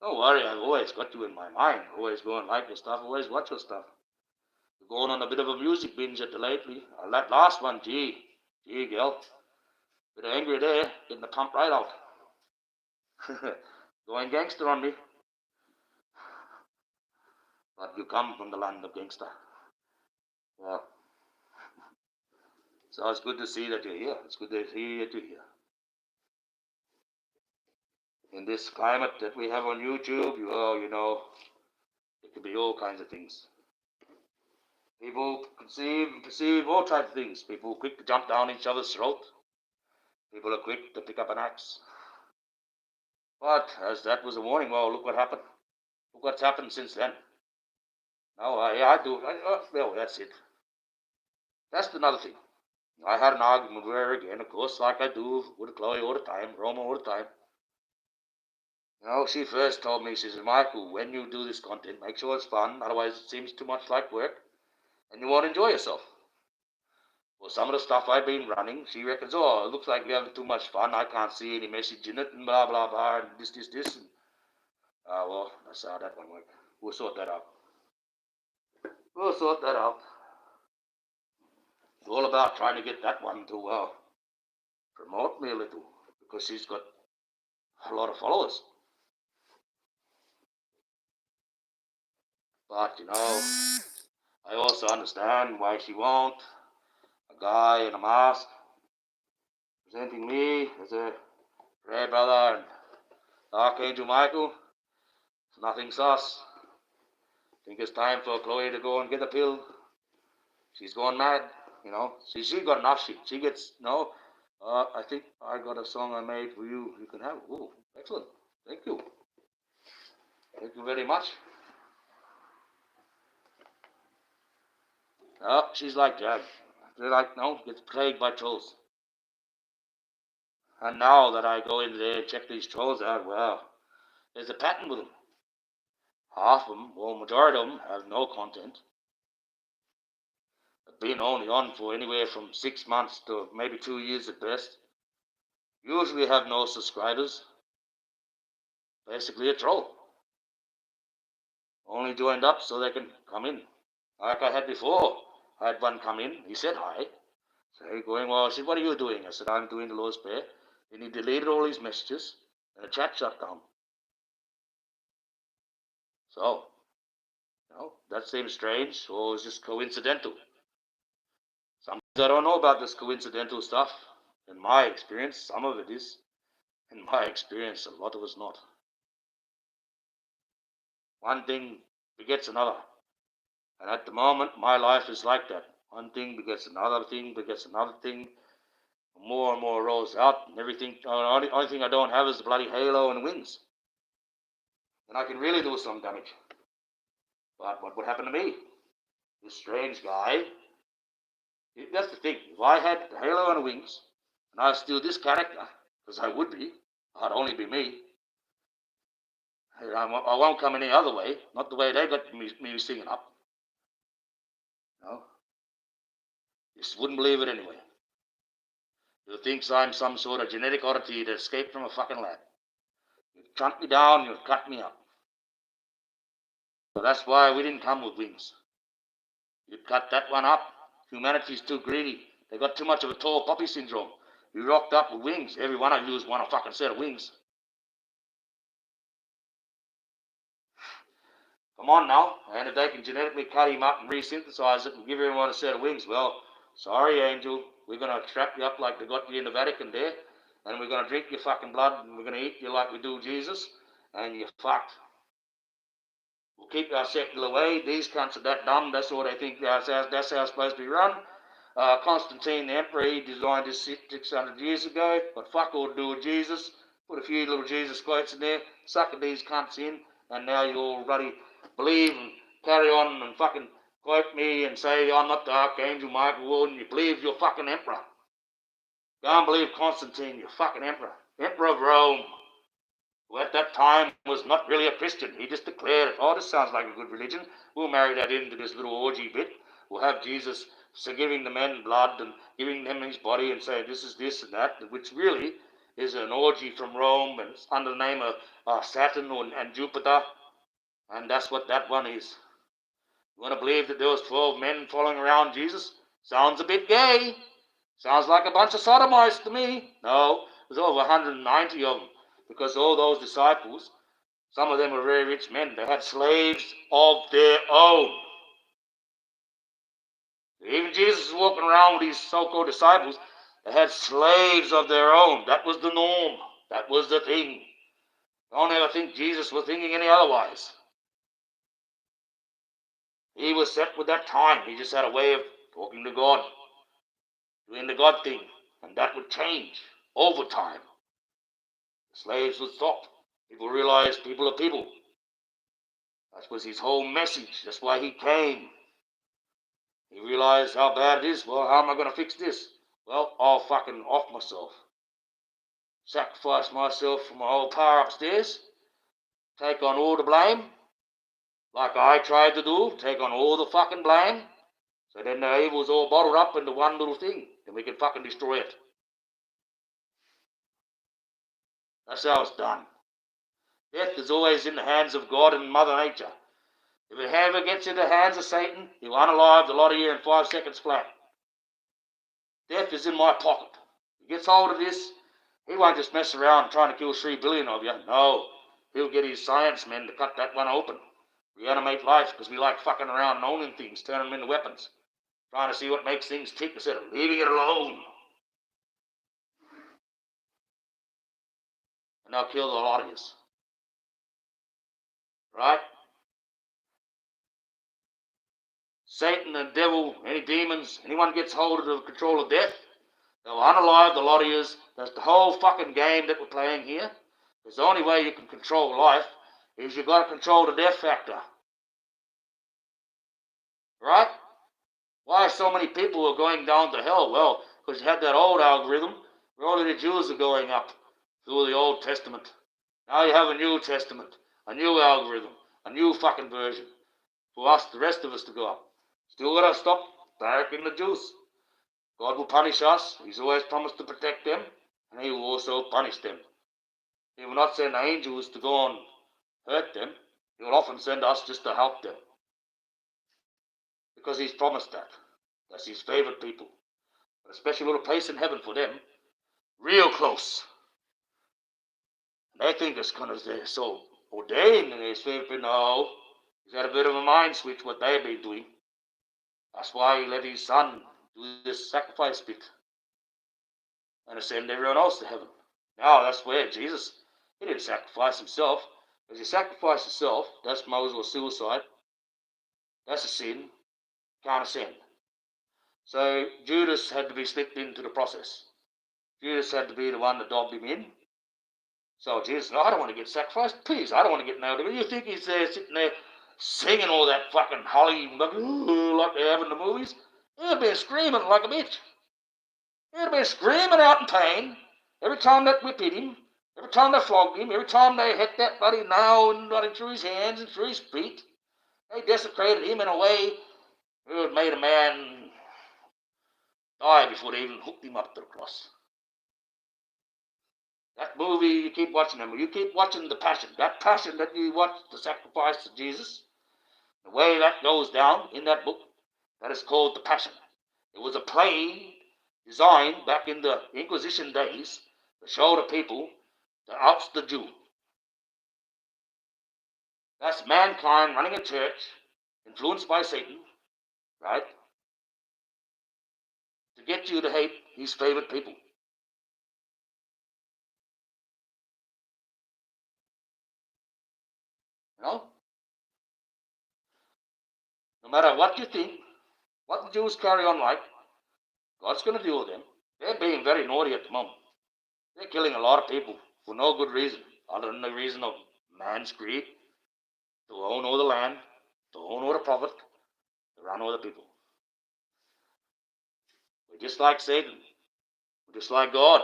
Don't worry, I've always got you in my mind. Always go and like your stuff, always watch your stuff. You're going on a bit of a music binge at the lately. That last one, gee, girl. Bit angry there, getting the pump right out. Going gangster on me. But you come from the land of gangster. Well, so it's good to see that you're here. It's good to see that you're here. In this climate that we have on YouTube, it could be all kinds of things. People perceive all types of things. People are quick to jump down each other's throat. People are quick to pick up an axe. But as that was a warning, well, look what happened. Look what's happened since then. Now, well, that's it. That's another thing. I had an argument with her again, of course, like I do with Chloe all the time, Roma all the time. She first told me, she says, Michael, when you do this content, make sure it's fun, otherwise it seems too much like work, and you won't enjoy yourself. Well, some of the stuff I've been running, she reckons, oh, it looks like you're having too much fun, I can't see any message in it, and blah, blah, blah, and this, and, well, that's how that one works. We'll sort that out. It's all about trying to get that one to promote me a little, because she's got a lot of followers. But, I also understand why she won't. A guy in a mask presenting me as a prayer brother and Archangel Michael. It's nothing sus. I think it's time for Chloe to go and get a pill. She's going mad, She got enough shit. She gets, I think I got a song I made for you. You can have it. Oh, excellent. Thank you. Thank you very much. She's like that. They're like, gets plagued by trolls. And now that I go in there and check these trolls out, well, there's a pattern with them. Half of them, or majority of them, have no content. They've been only on for anywhere from 6 months to maybe 2 years at best. Usually have no subscribers. Basically a troll. Only joined up so they can come in. Like I had before. I had one come in. He said hi. So going, well, I said, what are you doing? I said, I'm doing the Lord's Prayer. And he deleted all his messages, and the chat shut down. So, that seems strange, or it's just coincidental. Sometimes I don't know about this coincidental stuff. In my experience, some of it is. In my experience, a lot of it's not. One thing begets another. And at the moment, my life is like that. One thing begets another thing, More and more rolls out, and everything. The only thing I don't have is the bloody halo and wings. And I can really do some damage. But what would happen to me? This strange guy. That's the thing. If I had the halo and wings, and I was still this character, because I would be, I'd only be me, I won't come any other way, not the way they got me singing up. No. You just wouldn't believe it anyway. You think I'm some sort of genetic oddity that escaped from a fucking lab. You'd cut me down, you'd cut me up. So that's why we didn't come with wings. You'd cut that one up. Humanity's too greedy. They got too much of a tall poppy syndrome. You rocked up with wings. Every one of you's want a fucking set of wings. Come on now. And if they can genetically cut him up and resynthesize it and give everyone a set of wings, well, sorry, Angel. We're going to trap you up like they got you in the Vatican there. And we're going to drink your fucking blood and we're going to eat you like we do Jesus. And you're fucked. We'll keep our secular way. These cunts are that dumb. That's all they think that's how it's supposed to be run. Constantine the Emperor, he designed this 600 years ago. But fuck all to do with Jesus. Put a few little Jesus quotes in there. Sucker these cunts in. And now you all bloody believe and carry on and fucking quote me and say I'm not the Archangel Michael and you believe you're fucking Emperor. Go and believe Constantine, you fucking Emperor. Emperor of Rome. Who at that time was not really a Christian. He just declared it. Oh, this sounds like a good religion. We'll marry that into this little orgy bit. We'll have Jesus giving the men blood and giving them his body and say this is this and that, which really is an orgy from Rome and it's under the name of Saturn and Jupiter. And that's what that one is. You want to believe that there was 12 men following around Jesus? Sounds a bit gay. Sounds like a bunch of sodomites to me. No, there's over 190 of them. Because all those disciples, some of them were very rich men. They had slaves of their own. Even Jesus was walking around with these so-called disciples. They had slaves of their own. That was the norm. That was the thing. Don't ever think Jesus was thinking any otherwise. He was set with that time. He just had a way of talking to God, doing the God thing, and that would change over time. The slaves would stop. People realized people are people. That was his whole message. That's why he came. He realized how bad it is. Well, how am I going to fix this? Well, I'll fucking off myself. Sacrifice myself for my old power upstairs. Take on all the blame. Like I tried to do. Take on all the fucking blame. So then the evil's all bottled up into one little thing. Then we can fucking destroy it. That's how it's done. Death is always in the hands of God and Mother Nature. If it ever gets into the hands of Satan, he'll unalive the lot of you in 5 seconds flat. Death is in my pocket. He gets hold of this, he won't just mess around trying to kill 3 billion of you. No, he'll get his science men to cut that one open. Reanimate life because we like fucking around and owning things, turning them into weapons. Trying to see what makes things tick instead of leaving it alone. And they'll kill the lot of you. Right? Satan, the devil, any demons, anyone gets hold of the control of death, they'll unalive the lot of you. That's the whole fucking game that we're playing here. Because the only way you can control life is you've got to control the death factor. Right? Why so many people are going down to hell? Well, because you had that old algorithm where only the Jews are going up through the Old Testament. Now you have a New Testament, a new algorithm, a new fucking version for us, the rest of us, to go up. Still got to stop barracking the Jews. God will punish us. He's always promised to protect them, and he will also punish them. He will not send angels to go and hurt them. He will often send us just to help them. Because he's promised that. That's his favorite people. A special little place in heaven for them. Real close. And they think it's because they're so ordained and his favorite people. No. He's had a bit of a mind switch what they've been doing. That's why he let his son do this sacrifice bit. And to send everyone else to heaven. Now that's where Jesus, he didn't sacrifice himself. Because he sacrificed himself, that's Moses or suicide. That's a sin. Can't ascend. So Judas had to be slipped into the process. Judas had to be the one that dobbed him in. So Jesus, no, I don't want to get sacrificed. Please, I don't want to get nailed to it. You think he's there sitting there singing all that fucking holly like they have in the movies? He'd been screaming like a bitch. He'd been screaming out in pain every time that whip hit him. Every time they flogged him, every time they hit that bloody nail and got it through his hands and through his feet, they desecrated him in a way it made a man die before they even hooked him up to the cross. That movie, you keep watching them. You keep watching the Passion. That Passion that you watch, the sacrifice of Jesus, the way that goes down in that book, that is called the Passion. It was a play designed back in the Inquisition days to show the people to oust the Jew. That's mankind running a church, influenced by Satan, right? To get you to hate his favorite people. You know? No matter what you think, what the Jews carry on like, God's going to deal with them. They're being very naughty at the moment. They're killing a lot of people for no good reason, other than the reason of man's greed, to own all the land, to own all the profit, to run all the people. We're just like Satan. We're just like God.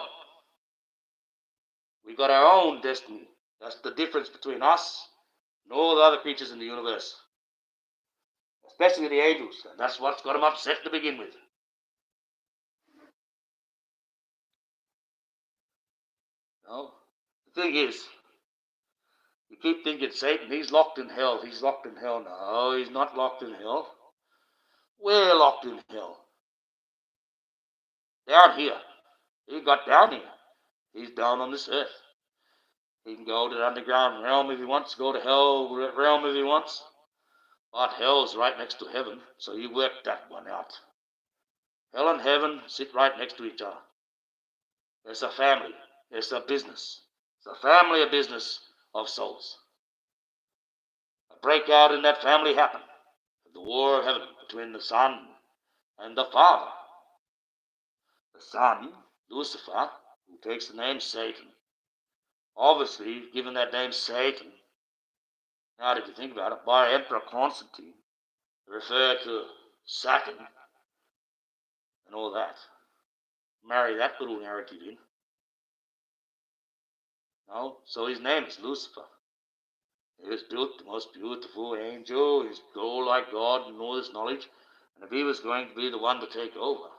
We got our own destiny. That's the difference between us and all the other creatures in the universe, especially the angels. And that's what's got them upset to begin with. No, the thing is, you keep thinking Satan, he's locked in hell. He's locked in hell. No, he's not locked in hell. We're locked in hell. Down here. He got down here. He's down on this earth. He can go to the underground realm if he wants, go to hell realm if he wants. But hell's right next to heaven, so he worked that one out. Hell and heaven sit right next to each other. There's a family. There's a business. It's a family, a business of souls. A breakout in that family happened. The war of heaven between the Son and the Father. The Son, Lucifer, who takes the name Satan, obviously given that name Satan. Now, if you think about it, by Emperor Constantine, referred to Saturn and all that. Marry that little narrative in. No, so his name is Lucifer. He was built the most beautiful angel. He's all like God and all this knowledge. And if he was going to be the one to take over,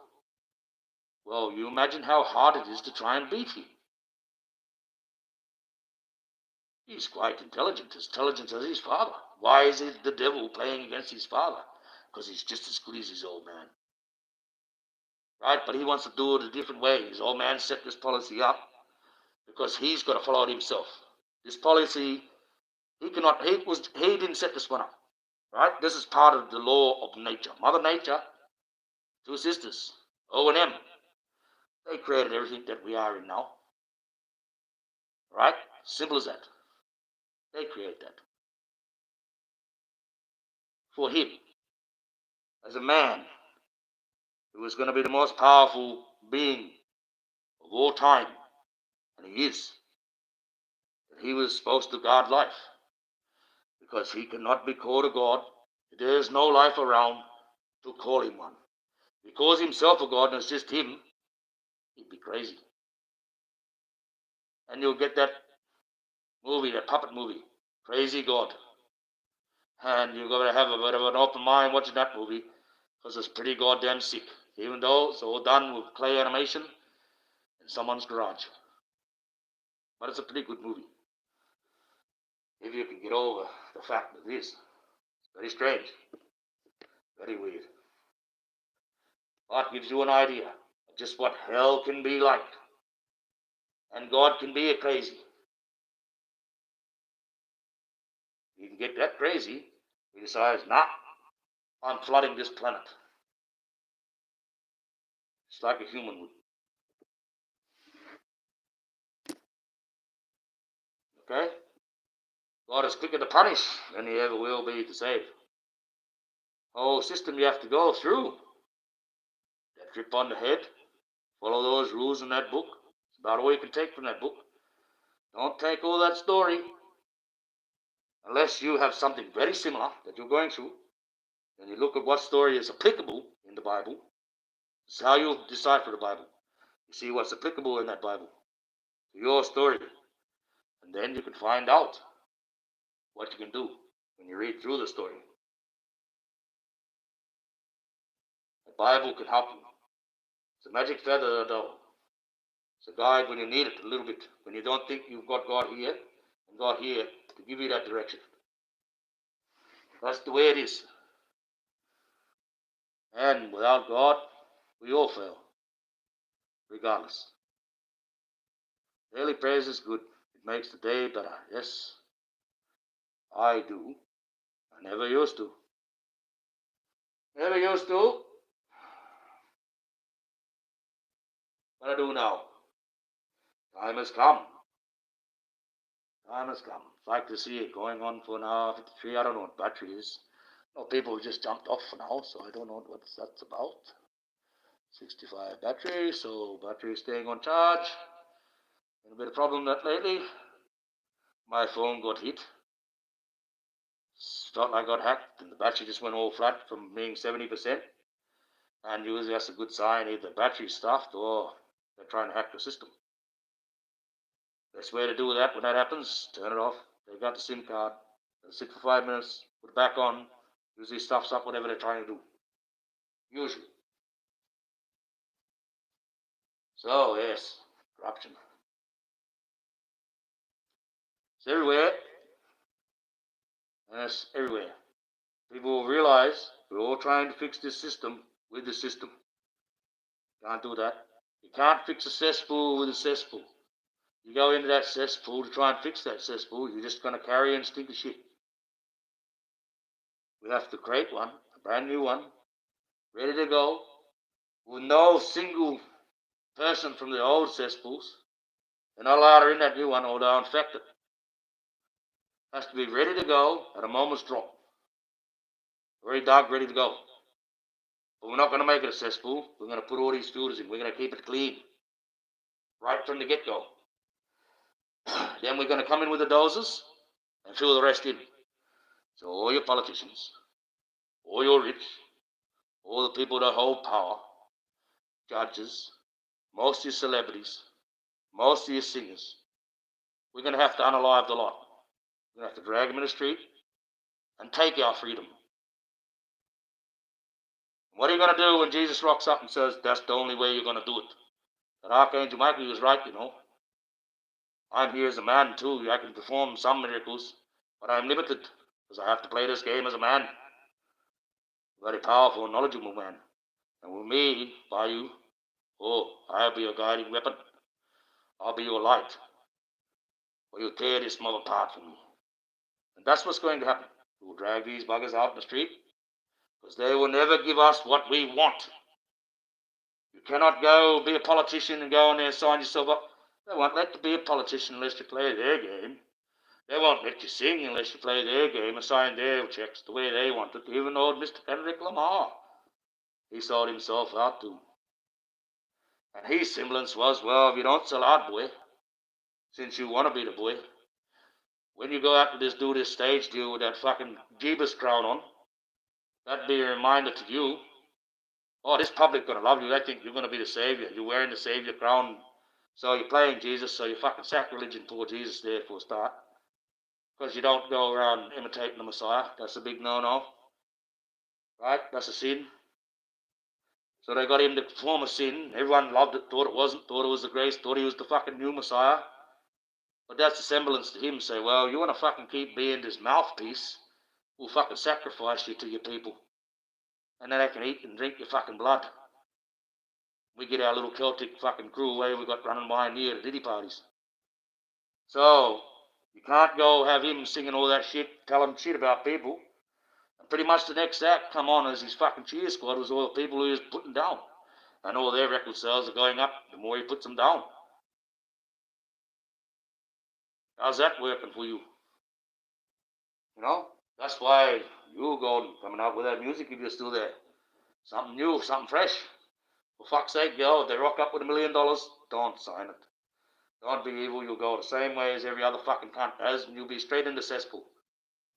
well, you imagine how hard it is to try and beat him. He's quite intelligent, as intelligent as his father. Why is it the devil playing against his father? Because he's just as good as his old man. Right? But he wants to do it a different way. His old man set this policy up because he's got to follow it himself. This policy, he didn't set this one up. Right? This is part of the law of nature. Mother Nature, two sisters, O and M, they created everything that we are in now. Right? Simple as that. They create that. For him, as a man who is going to be the most powerful being of all time, and he is, that he was supposed to guard life, because he cannot be called a God. There is no life around to call him one. If he calls himself a God and it's just him, he'd be crazy. And you'll get that movie, that puppet movie, Crazy God. And you're going to have a bit of an open mind watching that movie, because it's pretty goddamn sick, even though it's all done with clay animation in someone's garage. But it's a pretty good movie, if you can get over the fact that it is. It's very strange, very weird. But gives you an idea of just what hell can be like. And God can be a crazy. You can get that crazy, he decides, nah, I'm flooding this planet. It's like a human would. Okay? God is quicker to punish than he ever will be to save. Whole system you have to go through. That trip on the head, follow those rules in that book. It's about all you can take from that book. Don't take all that story unless you have something very similar that you're going through. And you look at what story is applicable in the Bible. It's how you decipher the Bible. You see what's applicable in that Bible to your story. then you can find out what you can do when you read through the story. The Bible can help you. It's a magic feather, though. It's a guide when you need it a little bit, when you don't think you've got God here and God here to give you that direction. That's the way it is. And without God, we all fail, regardless. Daily praise is good. It makes the day better. Yes, I do. I never used to. Never used to, but I do now. Time has come. Time has come. I'd like to see it going on for an hour 53. I don't know what battery is. No, people have just jumped off for now, so I don't know what that's about. 65 battery, so battery is staying on charge. A bit of problem that lately. My phone got hit. Felt like I got hacked, and the battery just went all flat from being 70%. And usually that's a good sign, either the battery's stuffed or they're trying to hack the system. Best way to do that when that happens, turn it off. Take out the SIM card, let it sit for 5 minutes, put it back on. Usually stuffs up whatever they're trying to do. Usually. So, yes, corruption. It's everywhere. And it's everywhere. People will realize we're all trying to fix this system with the system. Can't do that. You can't fix a cesspool with a cesspool. You go into that cesspool to try and fix that cesspool, you're just going to carry and stink of shit. We have to create one, a brand new one, ready to go, with no single person from the old cesspools. They're not allowed in that new one or they'll infect it. It has to be ready to go at a moment's drop. Very dark, ready to go. But we're not going to make it a cesspool. We're going to put all these filters in. We're going to keep it clean. Right from the get-go. Then we're going to come in with the dozers and fill the rest in. So all your politicians, all your rich, all the people that hold power, judges, most of your celebrities, most of your singers, we're going to have to unalive the lot. We're going to have to drag them in the street and take our freedom. What are you going to do when Jesus rocks up and says, that's the only way you're going to do it? That Archangel Michael was right, you know. I'm here as a man too. I can perform some miracles, but I'm limited because I have to play this game as a man. A very powerful and knowledgeable man. And with me, by you, I'll be your guiding weapon. I'll be your light. Or you'll tear this mother apart from me. And that's what's going to happen. We'll drag these buggers out in the street because they will never give us what we want. You cannot go be a politician and go in there and sign yourself up. They won't let you be a politician unless you play their game. They won't let you sing unless you play their game and sign their checks the way they want it. Even old Mr. Kendrick Lamar, he sold himself out too. And his semblance was, well, if you don't sell out, boy, since you want to be the boy, when you go out to do this stage deal with that fucking Jeebus crown on, that'd be a reminder to you, this public gonna love you. They think you're gonna be the savior. You're wearing the savior crown. So you're playing Jesus, so you fucking sacrileging poor Jesus there for a start. Because you don't go around imitating the Messiah. That's a big no-no. Right? That's a sin. So they got him to perform a sin. Everyone loved it, thought it wasn't, thought it was the grace, thought he was the fucking new Messiah. But that's a semblance to him. Say, well, you want to fucking keep being this mouthpiece, we'll fucking sacrifice you to your people. And then they can eat and drink your fucking blood. We get our little Celtic fucking crew away we got running behind here at Diddy parties. So, you can't go have him singing all that shit, telling shit about people. And pretty much the next act come on as his fucking cheer squad was all the people he was putting down. And all their record sales are going up the more he puts them down. How's that working for you? You know? That's why you go coming out with that music if you're still there. Something new, something fresh. For fuck's sake, yo, if they rock up with $1 million, don't sign it. Don't be evil, you'll go the same way as every other fucking cunt has, and you'll be straight into cesspool.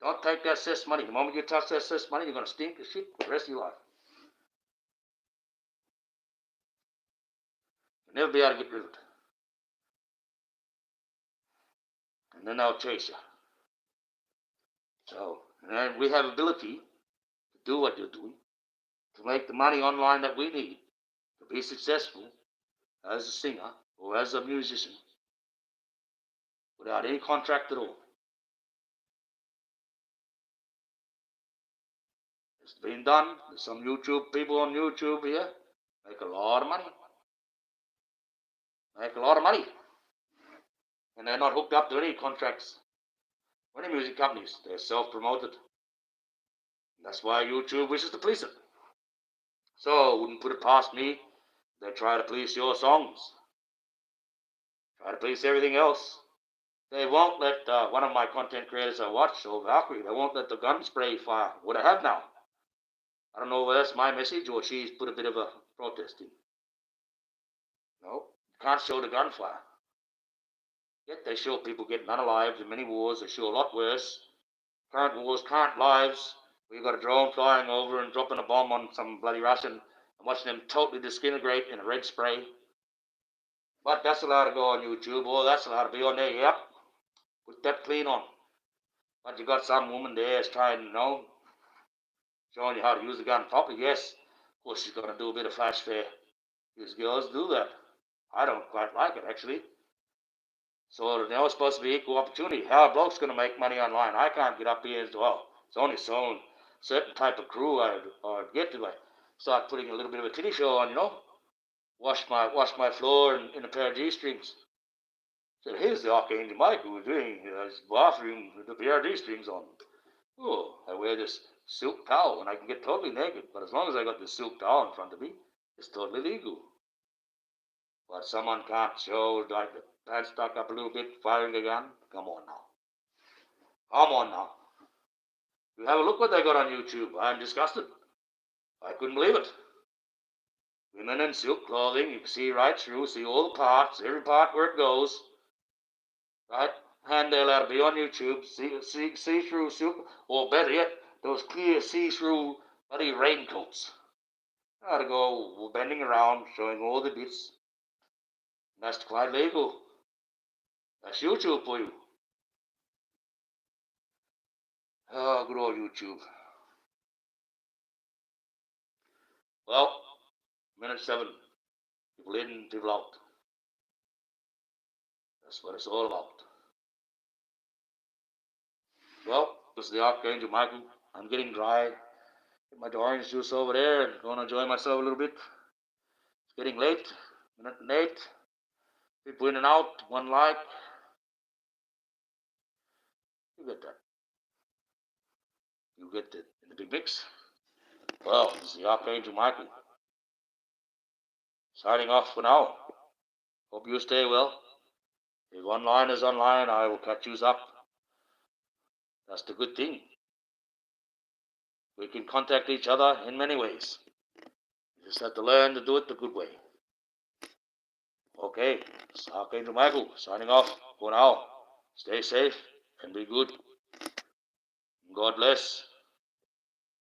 Don't take that cess money. The moment you touch that cess money, you're going to stink as shit for the rest of your life. You'll never be able to get rid of it. and then they'll chase you. So, and we have ability to do what you're doing, to make the money online that we need to be successful as a singer or as a musician without any contract at all. It's been done. There's some YouTube people on YouTube here make a lot of money. Make a lot of money. And they're not hooked up to any contracts or any music companies. They're self-promoted. That's why YouTube wishes to police it. So I wouldn't put it past me. They try to police your songs. Try to police everything else. They won't let one of my content creators I watch, or Valkyrie, they won't let the gun spray fire. What I have now. I don't know whether that's my message or she's put a bit of a protest in. No, you can't show the gunfire. Yet they show people getting unalived in many wars. They show a lot worse. Current wars, current lives. We've got a drone flying over and dropping a bomb on some bloody Russian and watching them totally disintegrate in a red spray. But that's allowed to go on YouTube, or that's allowed to be on there. Yep, put that clean on. But you got some woman there is trying, showing you how to use the gun properly. Yes, of course she's going to do a bit of flash fare. These girls do that. I don't quite like it, actually. So they're supposed to be equal opportunity. How a bloke's going to make money online? I can't get up here and it's only so certain type of crew I'd get to. I start putting a little bit of a titty show on, wash my floor in a pair of G-strings. So here's the Archangel Michael who's doing his bathroom with the pair of G-strings on. Oh, I wear this silk towel and I can get totally naked, but as long as I got this silk towel in front of me, it's totally legal. But someone can't show like the pants stuck up a little bit, firing a gun. Come on now. Come on now. You have a look what they got on YouTube. I'm disgusted. I couldn't believe it. Women in silk clothing, you can see right through, see all the parts, every part where it goes. Right? And they're allowed to be on YouTube, see through silk, or better yet, those clear see-through bloody raincoats. How to go bending around, showing all the bits. That's quite legal. That's YouTube for you. Oh, good old YouTube. Well, minute 7. People in, people out. That's what it's all about. Well, this is the Archangel Michael. I'm getting dry. Get my orange juice over there and going to enjoy myself a little bit. It's getting late. Minute 8. People in and out. One like. You get that. You get it in the big mix. Well, this is the Archangel Michael. Signing off for now. Hope you stay well. If online is online, I will catch you up. That's the good thing. We can contact each other in many ways. You just have to learn to do it the good way. Okay, it's Archangel Michael signing off for now. Stay safe and be good. God bless.